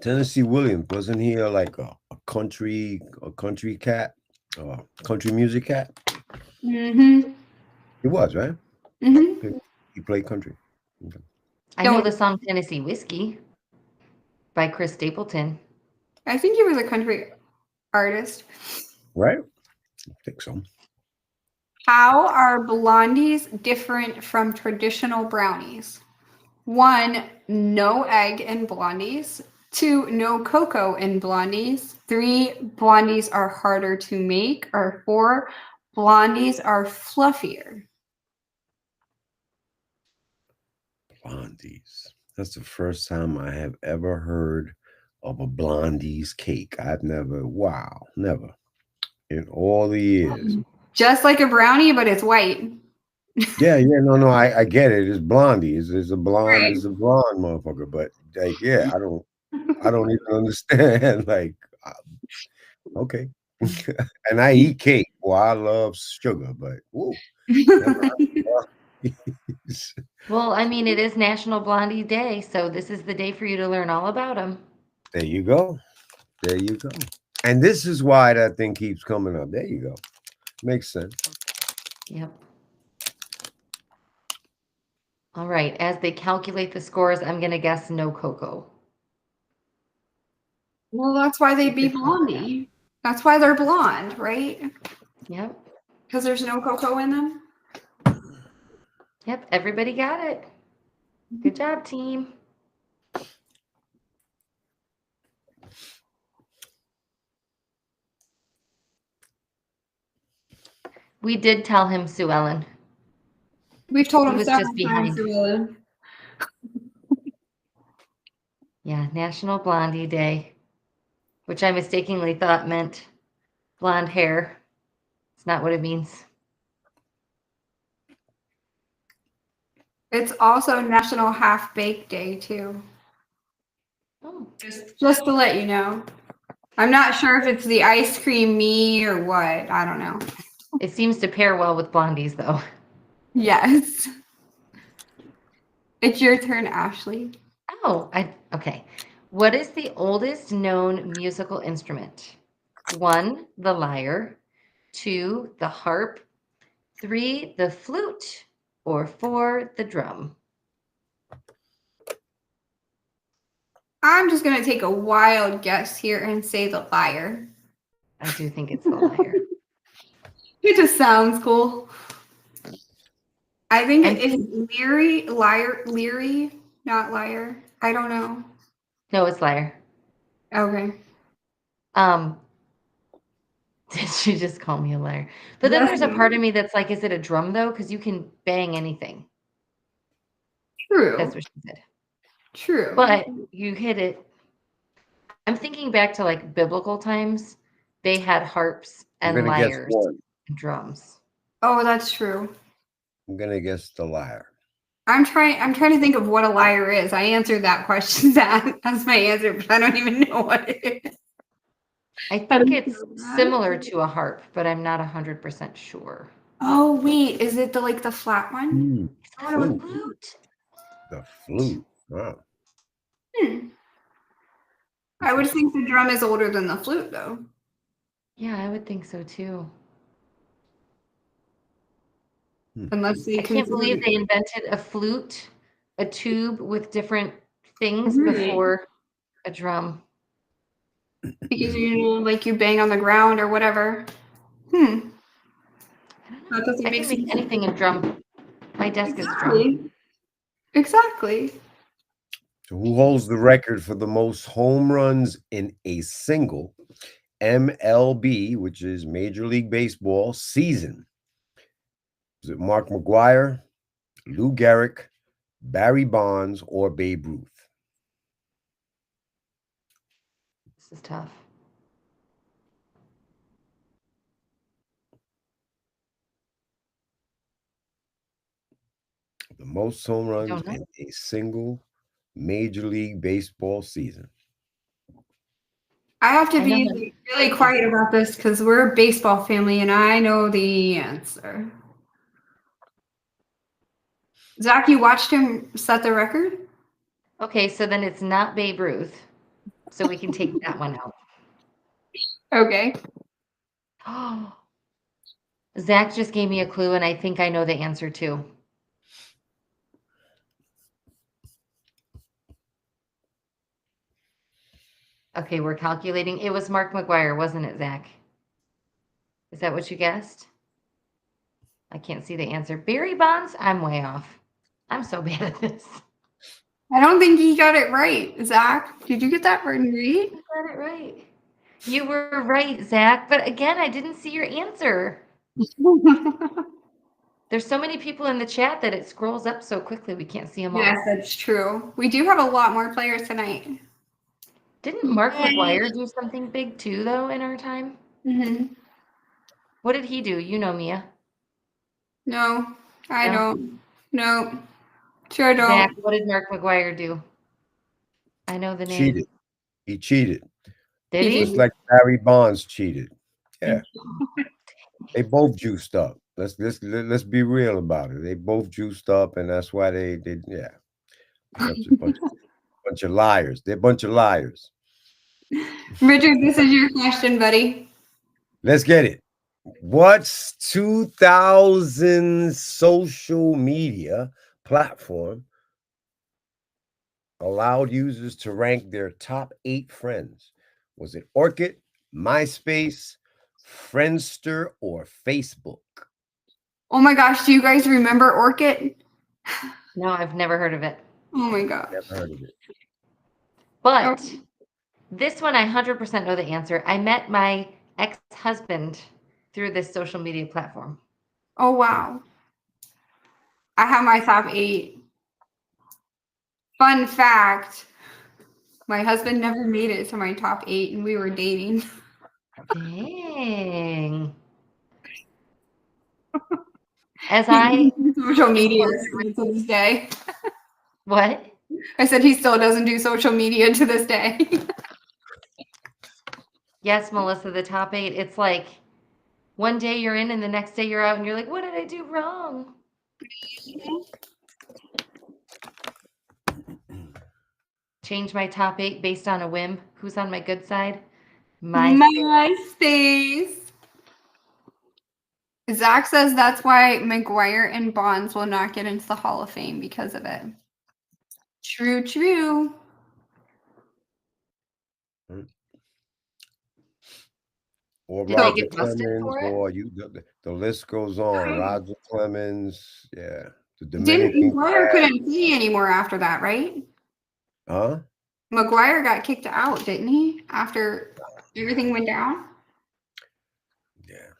Tennessee Williams, wasn't he like a country cat, country music cat? Mm-hmm. He was, right? Mm-hmm. He played country. Okay. I know the song Tennessee Whiskey by Chris Stapleton. I think he was a country artist. Right? I think so. How are blondies different from traditional brownies? 1, no egg in blondies. 2, no cocoa in blondies. 3, blondies are harder to make. Or 4, blondies are fluffier. Blondies. That's the first time I have ever heard of a blondie's cake. I've never, never in all the years. Just like a brownie, but it's white. Yeah, no, I get it. It's blondie. It's a blonde. Right. It's a blonde motherfucker. But like, yeah, I don't even understand. Like, okay, and I eat cake. Well, I love sugar, but ooh, never heard of blondies. Well, I mean, it is National Blondie Day, so this is the day for you to learn all about them. There you go. There you go. And this is why that thing keeps coming up. There you go. Makes sense. Yep. All right. As they calculate the scores, I'm going to guess no cocoa. Well, that's why they'd be blondie. That's why they're blonde, right? Yep. Because there's no cocoa in them. Yep. Everybody got it. Good job, team. We did tell him, Sue Ellen. We've told He him was several just behind. times, Sue Ellen. Yeah, National Blondie Day, which I mistakenly thought meant blonde hair. It's not what it means. It's also National Half Baked Day too. Oh. Just to let you know. I'm not sure if it's the ice cream me or what. I don't know. It seems to pair well with blondies, though. Yes. It's your turn, Ashley. Oh, okay. What is the oldest known musical instrument? 1, the lyre. 2, the harp. 3, the flute. Or 4, the drum. I'm just going to take a wild guess here and say the lyre. I do think it's the lyre. It just sounds cool. I think it's Leary, not liar. I don't know. No, it's lyre. Okay. Did you just call me a liar? But then there's a part of me that's like, is it a drum though? Because you can bang anything. True. That's what she said. True. But you hit it. I'm thinking back to like biblical times. They had harps and lyres and drums. Oh, that's true. I'm gonna guess the lyre. I'm trying to think of what a lyre is. I answered that question. That's my answer, but I don't even know what it is. I think it's similar to a harp, but I'm not 100% sure. Oh wait, is it the flat one? Flute. Flute. The flute. Wow. I would think the drum is older than the flute, though. Yeah, I would think so too. Unless they I can't believe they invented a flute, a tube with different things before a drum. Because you bang on the ground or whatever. That doesn't I make can sense. make anything a drum. My desk is a drum. Exactly. So who holds the record for the most home runs in a single MLB, which is Major League Baseball season? Is it Mark McGwire, Lou Gehrig, Barry Bonds, or Babe Ruth? This is tough. The most home runs don't know. in a single Major League Baseball season. I have to I know be really quiet about this because we're a baseball family and I know the answer. Zach, you watched him set the record? Okay, so then it's not Babe Ruth. So we can take that one out. Okay. Oh, Zach just gave me a clue, and I think I know the answer too. Okay, we're calculating. It was Mark McGuire, wasn't it, Zach? Is that what you guessed? I can't see the answer. Barry Bonds? I'm way off. I'm so bad at this. I don't think he got it right. Zach, did you get that right? You got it right. You were right, Zach. But again, I didn't see your answer. There's so many people in the chat that it scrolls up so quickly we can't see them all. Yes, that's true. We do have a lot more players tonight. Didn't Mark McGuire do something big too, though, in our time? Mm-hmm. What did he do? You know, Mia. No, I No? don't. No, sure don't. Zach, what did Mark McGuire do? I know the name. Cheated. He cheated. Did he? Just like Barry Bonds cheated. Yeah. They both juiced up. Let's be real about it. They both juiced up, and that's why they did. Yeah, bunch of liars. They're a bunch of liars. Richard, this is your question, buddy. Let's get it. What's 2000 social media platform allowed users to rank their top 8 friends? Was it Orkut, MySpace, Friendster, or Facebook? Oh my gosh, do you guys remember Orkut? No, I've never heard of it. Oh my gosh. Never heard of it. But this one, I 100% know the answer. I met my ex-husband through this social media platform. Oh, wow. I have my top 8. Fun fact, my husband never made it to my top 8 and we were dating. Dang. As I social media to this day. What? I said he still doesn't do social media to this day. Yes, Melissa, the top 8. It's like one day you're in and the next day you're out and you're like, what did I do wrong? Change my top 8 based on a whim. Who's on my good side? MySpace. Zach says that's why McGuire and Bonds will not get into the Hall of Fame because of it. True, true. Or Did they Roger get busted Clemens, for it? or the list goes on. Roger Clemens, yeah. The Didn't Dominican. McGuire couldn't play anymore after that, right? Huh? McGuire got kicked out, didn't he? After everything went down? Yeah.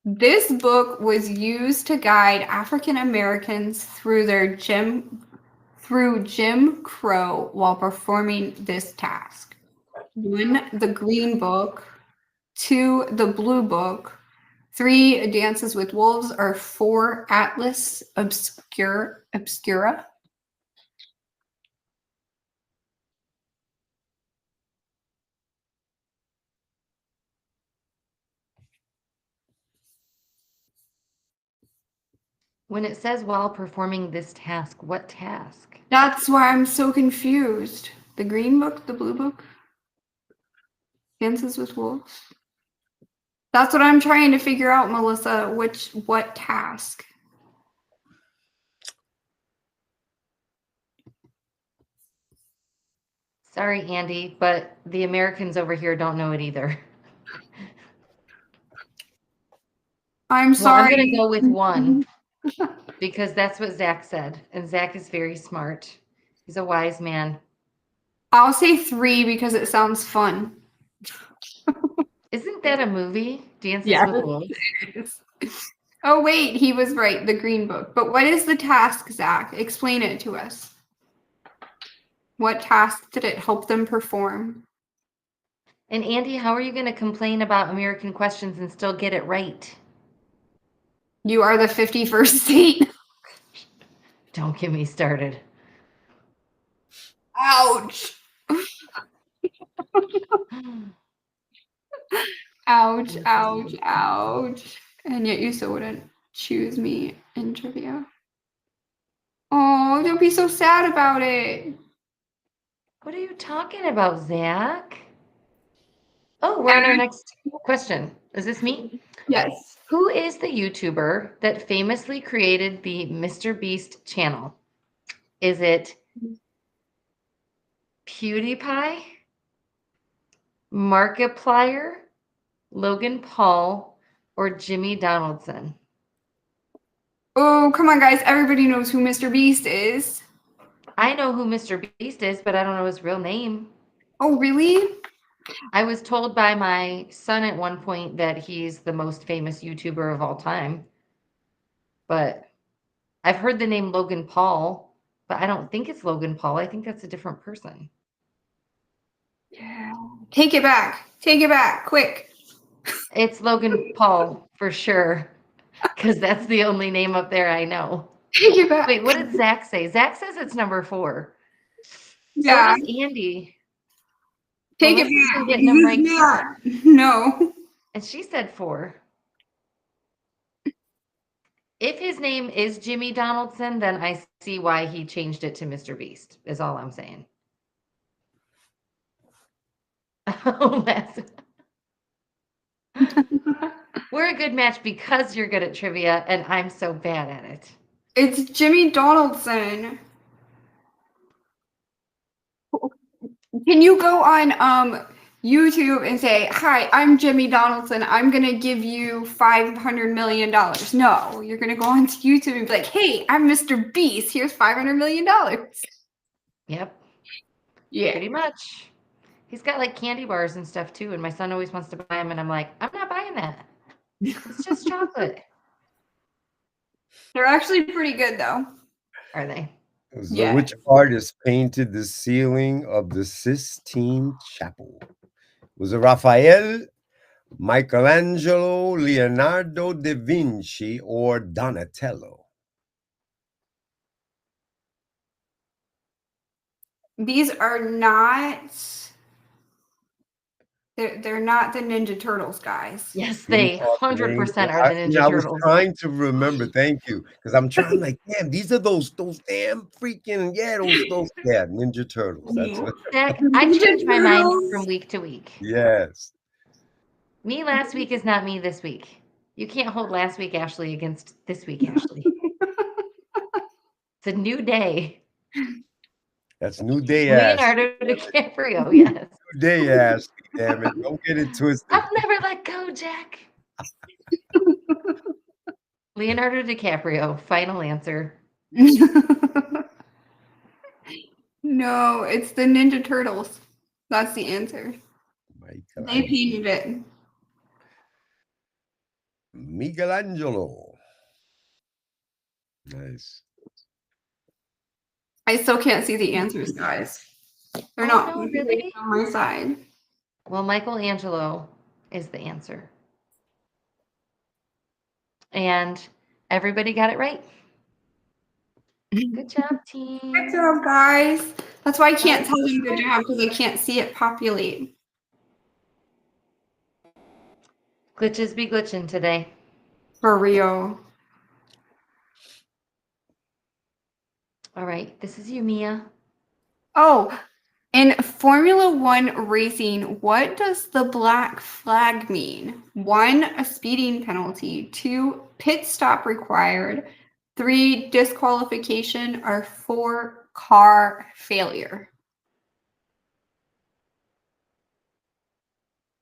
This book was used to guide African Americans through Jim Crow while performing this task. 1, the Green Book. 2, the Blue Book. 3, Dances with Wolves. Or 4, Atlas Obscura. When it says while performing this task, what task? That's why I'm so confused. The Green Book, the Blue Book, Dances with Wolves. That's what I'm trying to figure out, Melissa. What task? Sorry, Andy, but the Americans over here don't know it either. I'm sorry. I'm going to go with 1 because that's what Zach said. And Zach is very smart. He's a wise man. I'll say 3 because it sounds fun. Isn't that a movie? Dances with Wolves? Oh, wait. He was right. The Green Book. But what is the task, Zach? Explain it to us. What task did it help them perform? And Andy, how are you going to complain about American questions and still get it right? You are the 51st state. Don't get me started. Ouch. Ouch, ouch, ouch. And yet you still wouldn't choose me in trivia. Oh, don't be so sad about it. What are you talking about, Zach? Oh, we're on our next question. Is this me? Yes. Who is the YouTuber that famously created the Mr. Beast channel? Is it PewDiePie, Markiplier, Logan Paul, or Jimmy Donaldson? Oh, come on, guys. Everybody knows who Mr. Beast is. I know who Mr. Beast is, but I don't know his real name. Oh, really? I was told by my son at one point that he's the most famous YouTuber of all time. But I've heard the name Logan Paul, but I don't think it's Logan Paul. I think that's a different person. Yeah. Take it back. Take it back. Quick. It's Logan Paul for sure, because that's the only name up there I know. Take it back. Wait, what did Zach say? Zach says it's number 4. Yeah. So does Andy. Take it Melissa's been back. getting them right too. No. And she said 4. If his name is Jimmy Donaldson, then I see why he changed it to Mr. Beast, is all I'm saying. Oh, we're a good match because you're good at trivia and I'm so bad at it. It's Jimmy Donaldson. Can you go on YouTube and say, "Hi, I'm Jimmy Donaldson. I'm gonna give you $500 million." No, you're gonna go onto YouTube and be like, "Hey, I'm Mr. Beast. Here's $500 million." Yep. Yeah. Pretty much. He's got like candy bars and stuff too, and my son always wants to buy them, and I'm like, I'm not buying that. It's just chocolate. They're actually pretty good though. Are they? So Yeah. which artist painted the ceiling of the Sistine Chapel? Was it Raphael, Michelangelo, Leonardo da Vinci, or Donatello? These are not. They're not the Ninja Turtles, guys. Yes, These they are the 100% names. are the Ninja I was Turtles. trying to remember. Thank you, because I'm trying like, damn, these are those damn freaking Ninja Turtles. That's what. Zach, I change my mind from week to week. Yes. Me last week is not me this week. You can't hold last week Ashley against this week Ashley. It's a new day. That's New Day ass. Leonardo DiCaprio, yes. New Day ass. Damn it! Don't get it twisted. I'll never let go, Jack. Leonardo DiCaprio, final answer. No, it's the Ninja Turtles. That's the answer. They painted it. Michelangelo. Nice. I still can't see the answers, guys. They're Oh, not no, really? on my side. Well, Michelangelo is the answer. And everybody got it right. Good job, team. Good job, guys. That's why I can't tell them good job because I can't see it populate. Glitches be glitching today. For real. All right, this is you, Mia. Oh, in Formula One racing, what does the black flag mean? 1, a speeding penalty. 2, pit stop required. 3, disqualification. Or 4, car failure.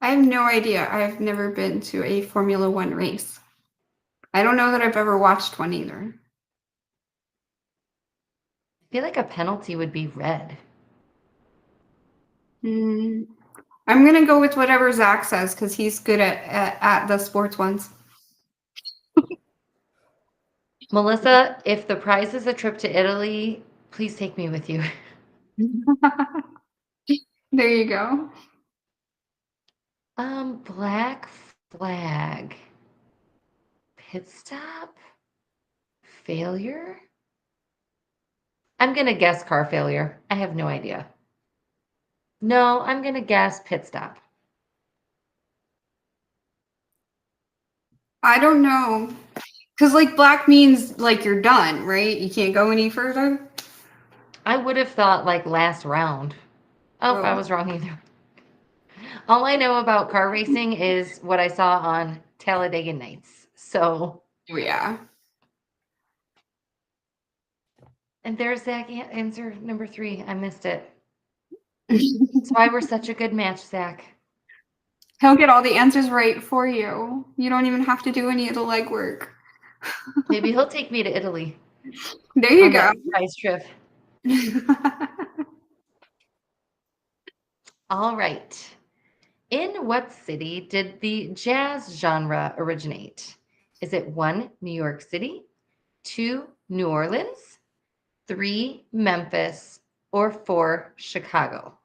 I have no idea. I've never been to a Formula One race. I don't know that I've ever watched one either. I feel like a penalty would be red. I'm going to go with whatever Zach says because he's good at the sports ones. Melissa, if the prize is a trip to Italy, please take me with you. There you go. Black flag. Pit stop? Failure? I'm going to guess car failure. I have no idea. No, I'm going to guess pit stop. I don't know. Because, like, black means, like, you're done, right? You can't go any further. I would have thought, like, last round. Oh, I was wrong either. All I know about car racing is what I saw on Talladega Nights. So, Yeah. and there's Zach answer number 3. I missed it. That's why we're such a good match, Zach. He'll get all the answers right for you. You don't even have to do any of the legwork. Maybe he'll take me to Italy. There you on go. that prize trip. All right. In what city did the jazz genre originate? Is it 1, New York City, 2, New Orleans, 3, Memphis, or 4, Chicago?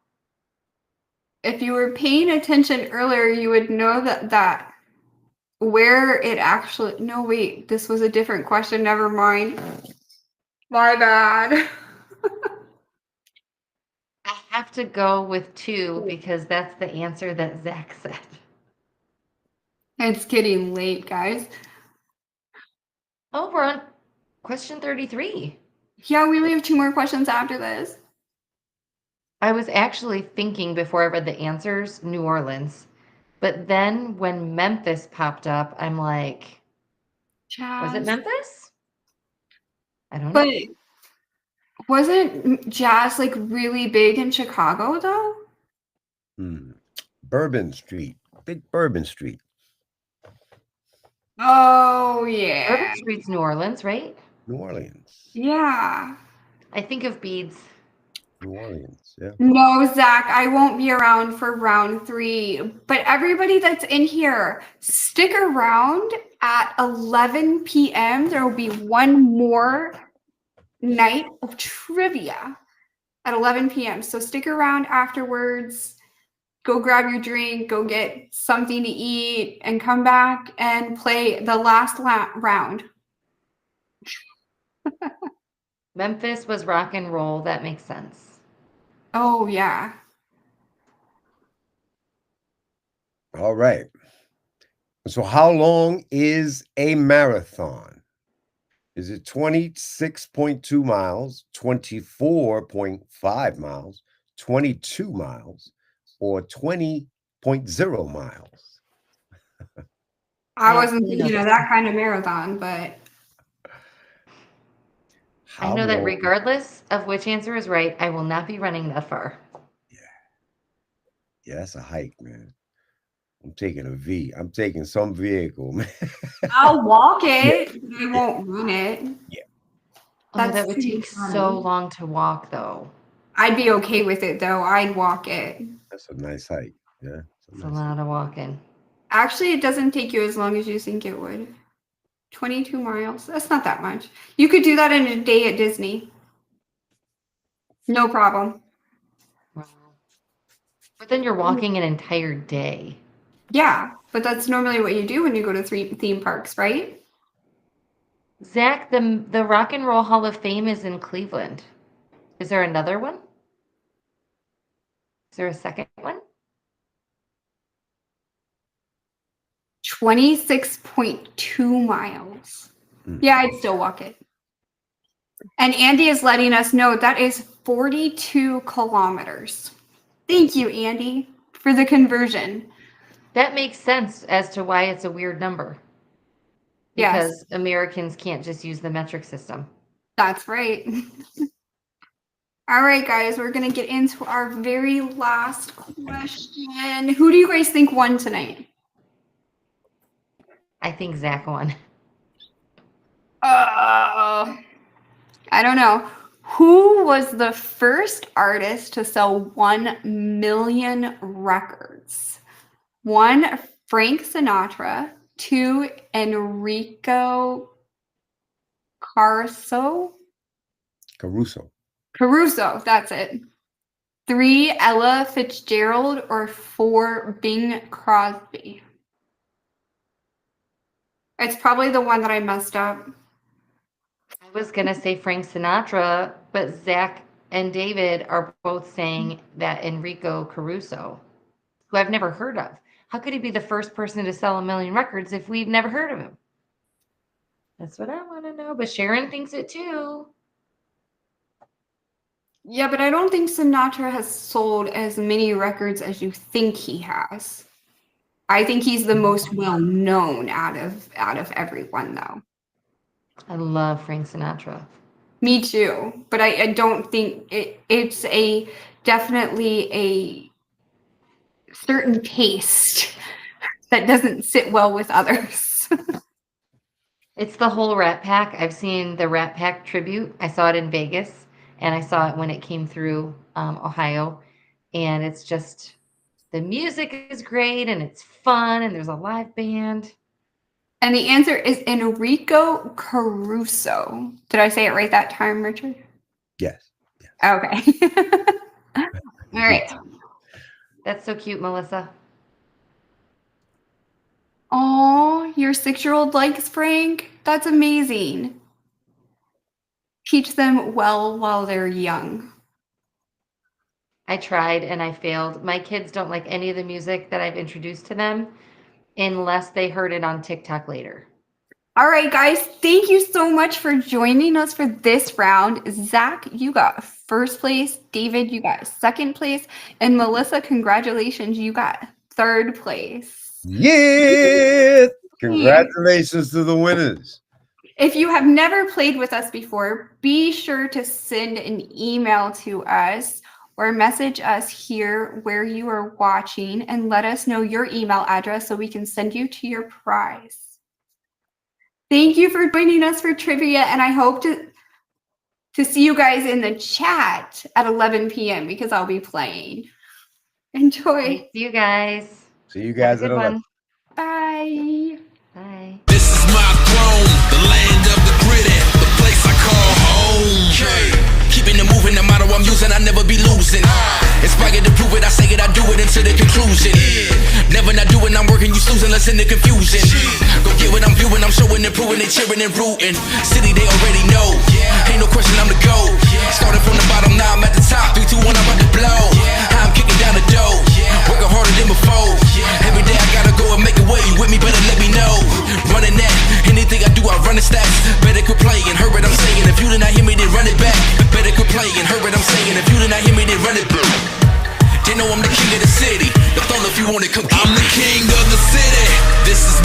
If you were paying attention earlier, you would know that where it actually, no, wait, this was a different question. Never mind. My bad. I have to go with 2 because that's the answer that Zach said. It's getting late, guys. Oh, we're on question 33. Yeah, we only have 2 more questions after this. I was actually thinking before I read the answers, New Orleans. But then when Memphis popped up, I'm like, was it Jazz. Memphis? I don't But know. wasn't jazz like really big in Chicago though? Bourbon Street. Big Bourbon Street. Oh yeah. Bourbon Street's New Orleans, right? New Orleans. Yeah. I think of beads. New Orleans, yeah. No, Zach, I won't be around for round 3. But everybody that's in here, stick around at 11 p.m. There will be one more night of trivia at 11 p.m. So stick around afterwards. Go grab your drink, go get something to eat, and come back and play the last round. Memphis was rock and roll. That makes sense. Oh, yeah. All right. So how long is a marathon? Is it 26.2 miles, 24.5 miles, 22 miles, or 20.0 miles? I wasn't thinking of that kind of marathon, but I know that regardless of which answer is right, I will not be running that far. Yeah, that's a hike, man. I'm taking a V. I'm taking some vehicle, man. I'll walk it. I won't run it. Yeah. Oh, that would take so long to walk, though. I'd be okay with it, though. I'd walk it. That's a nice hike. Yeah. It's a lot of walking. Actually, it doesn't take you as long as you think it would. 22 miles. That's not that much. You could do that in a day at Disney. No problem. Wow. But then you're walking an entire day. Yeah, but that's normally what you do when you go to theme parks, right? Zach, the Rock and Roll Hall of Fame is in Cleveland. Is there another one? Is there a second one? 26.2 miles. Yeah, I'd still walk it. And Andy is letting us know that is 42 kilometers. Thank you, Andy, for the conversion. That makes sense as to why it's a weird number. Because Americans can't just use the metric system. That's right. All right, guys, we're going to get into our very last question. Who do you guys think won tonight? I think Zach won. I don't know. Who was the first artist to sell 1 million records? 1, Frank Sinatra. 2, Enrico Caruso. Caruso, that's it. 3, Ella Fitzgerald, or 4, Bing Crosby. It's probably the one that I messed up. was going to say Frank Sinatra, but Zach and David are both saying that Enrico Caruso, who I've never heard of. How could he be the first person to sell 1 million records if we've never heard of him? That's what I want to know. But Sharon thinks it too. Yeah, but I don't think Sinatra has sold as many records as you think he has. I think he's the most well known out of everyone, though. I love Frank Sinatra. Me too, but I don't think it's definitely a certain taste that doesn't sit well with others. It's the whole Rat Pack. I've seen the Rat Pack tribute. I saw it in Vegas, and I saw it when it came through Ohio. And it's just, the music is great, and it's fun, and there's a live band. And the answer is Enrico Caruso. Did I say it right that time, Richard? Yes. Okay. All right. That's so cute, Melissa. Oh, your 6-year-old likes Frank? That's amazing. Teach them well while they're young. I tried and I failed. My kids don't like any of the music that I've introduced to them unless they heard it on TikTok later. All right, guys, thank you so much for joining us for this round. Zach, you got first place. David, you got second place. And Melissa, congratulations, you got third place. Yeah! Congratulations to the winners. If you have never played with us before, be sure to send an email to us or message us here where you are watching and let us know your email address so we can send you to your prize. Thank you for joining us for trivia, and I hope to see you guys in the chat at 11 p.m. because I'll be playing. Enjoy. See you guys. See you guys at 11. Bye. Bye. This is my throne, the land of the gritty, the place I call home. Keeping it moving, the motto I'm using, I never be losing. Inspired to prove it, I say it, I do it until the conclusion. Never not doing, I'm working, you snoozing, let's in the confusion. Go get what I'm viewing, I'm showing and proving, they cheering and rooting. City, they already know, ain't no question, I'm the GOAT. Started from the bottom, now I'm at the top, 3, 2, 1, I'm about to blow. I'm kicking down the dough, working harder than before. Every day I gotta go and make a way, you with me, better let me know. Running that, anything I do, I run the stats. Better quit playing, heard what I'm saying. If you did not hear me, then run it back. Better quit playing, heard what I'm saying. If you did not hear me, then run it back. They know I'm the king of the city. The thunder if you want it, come. I'm the king of the city. This is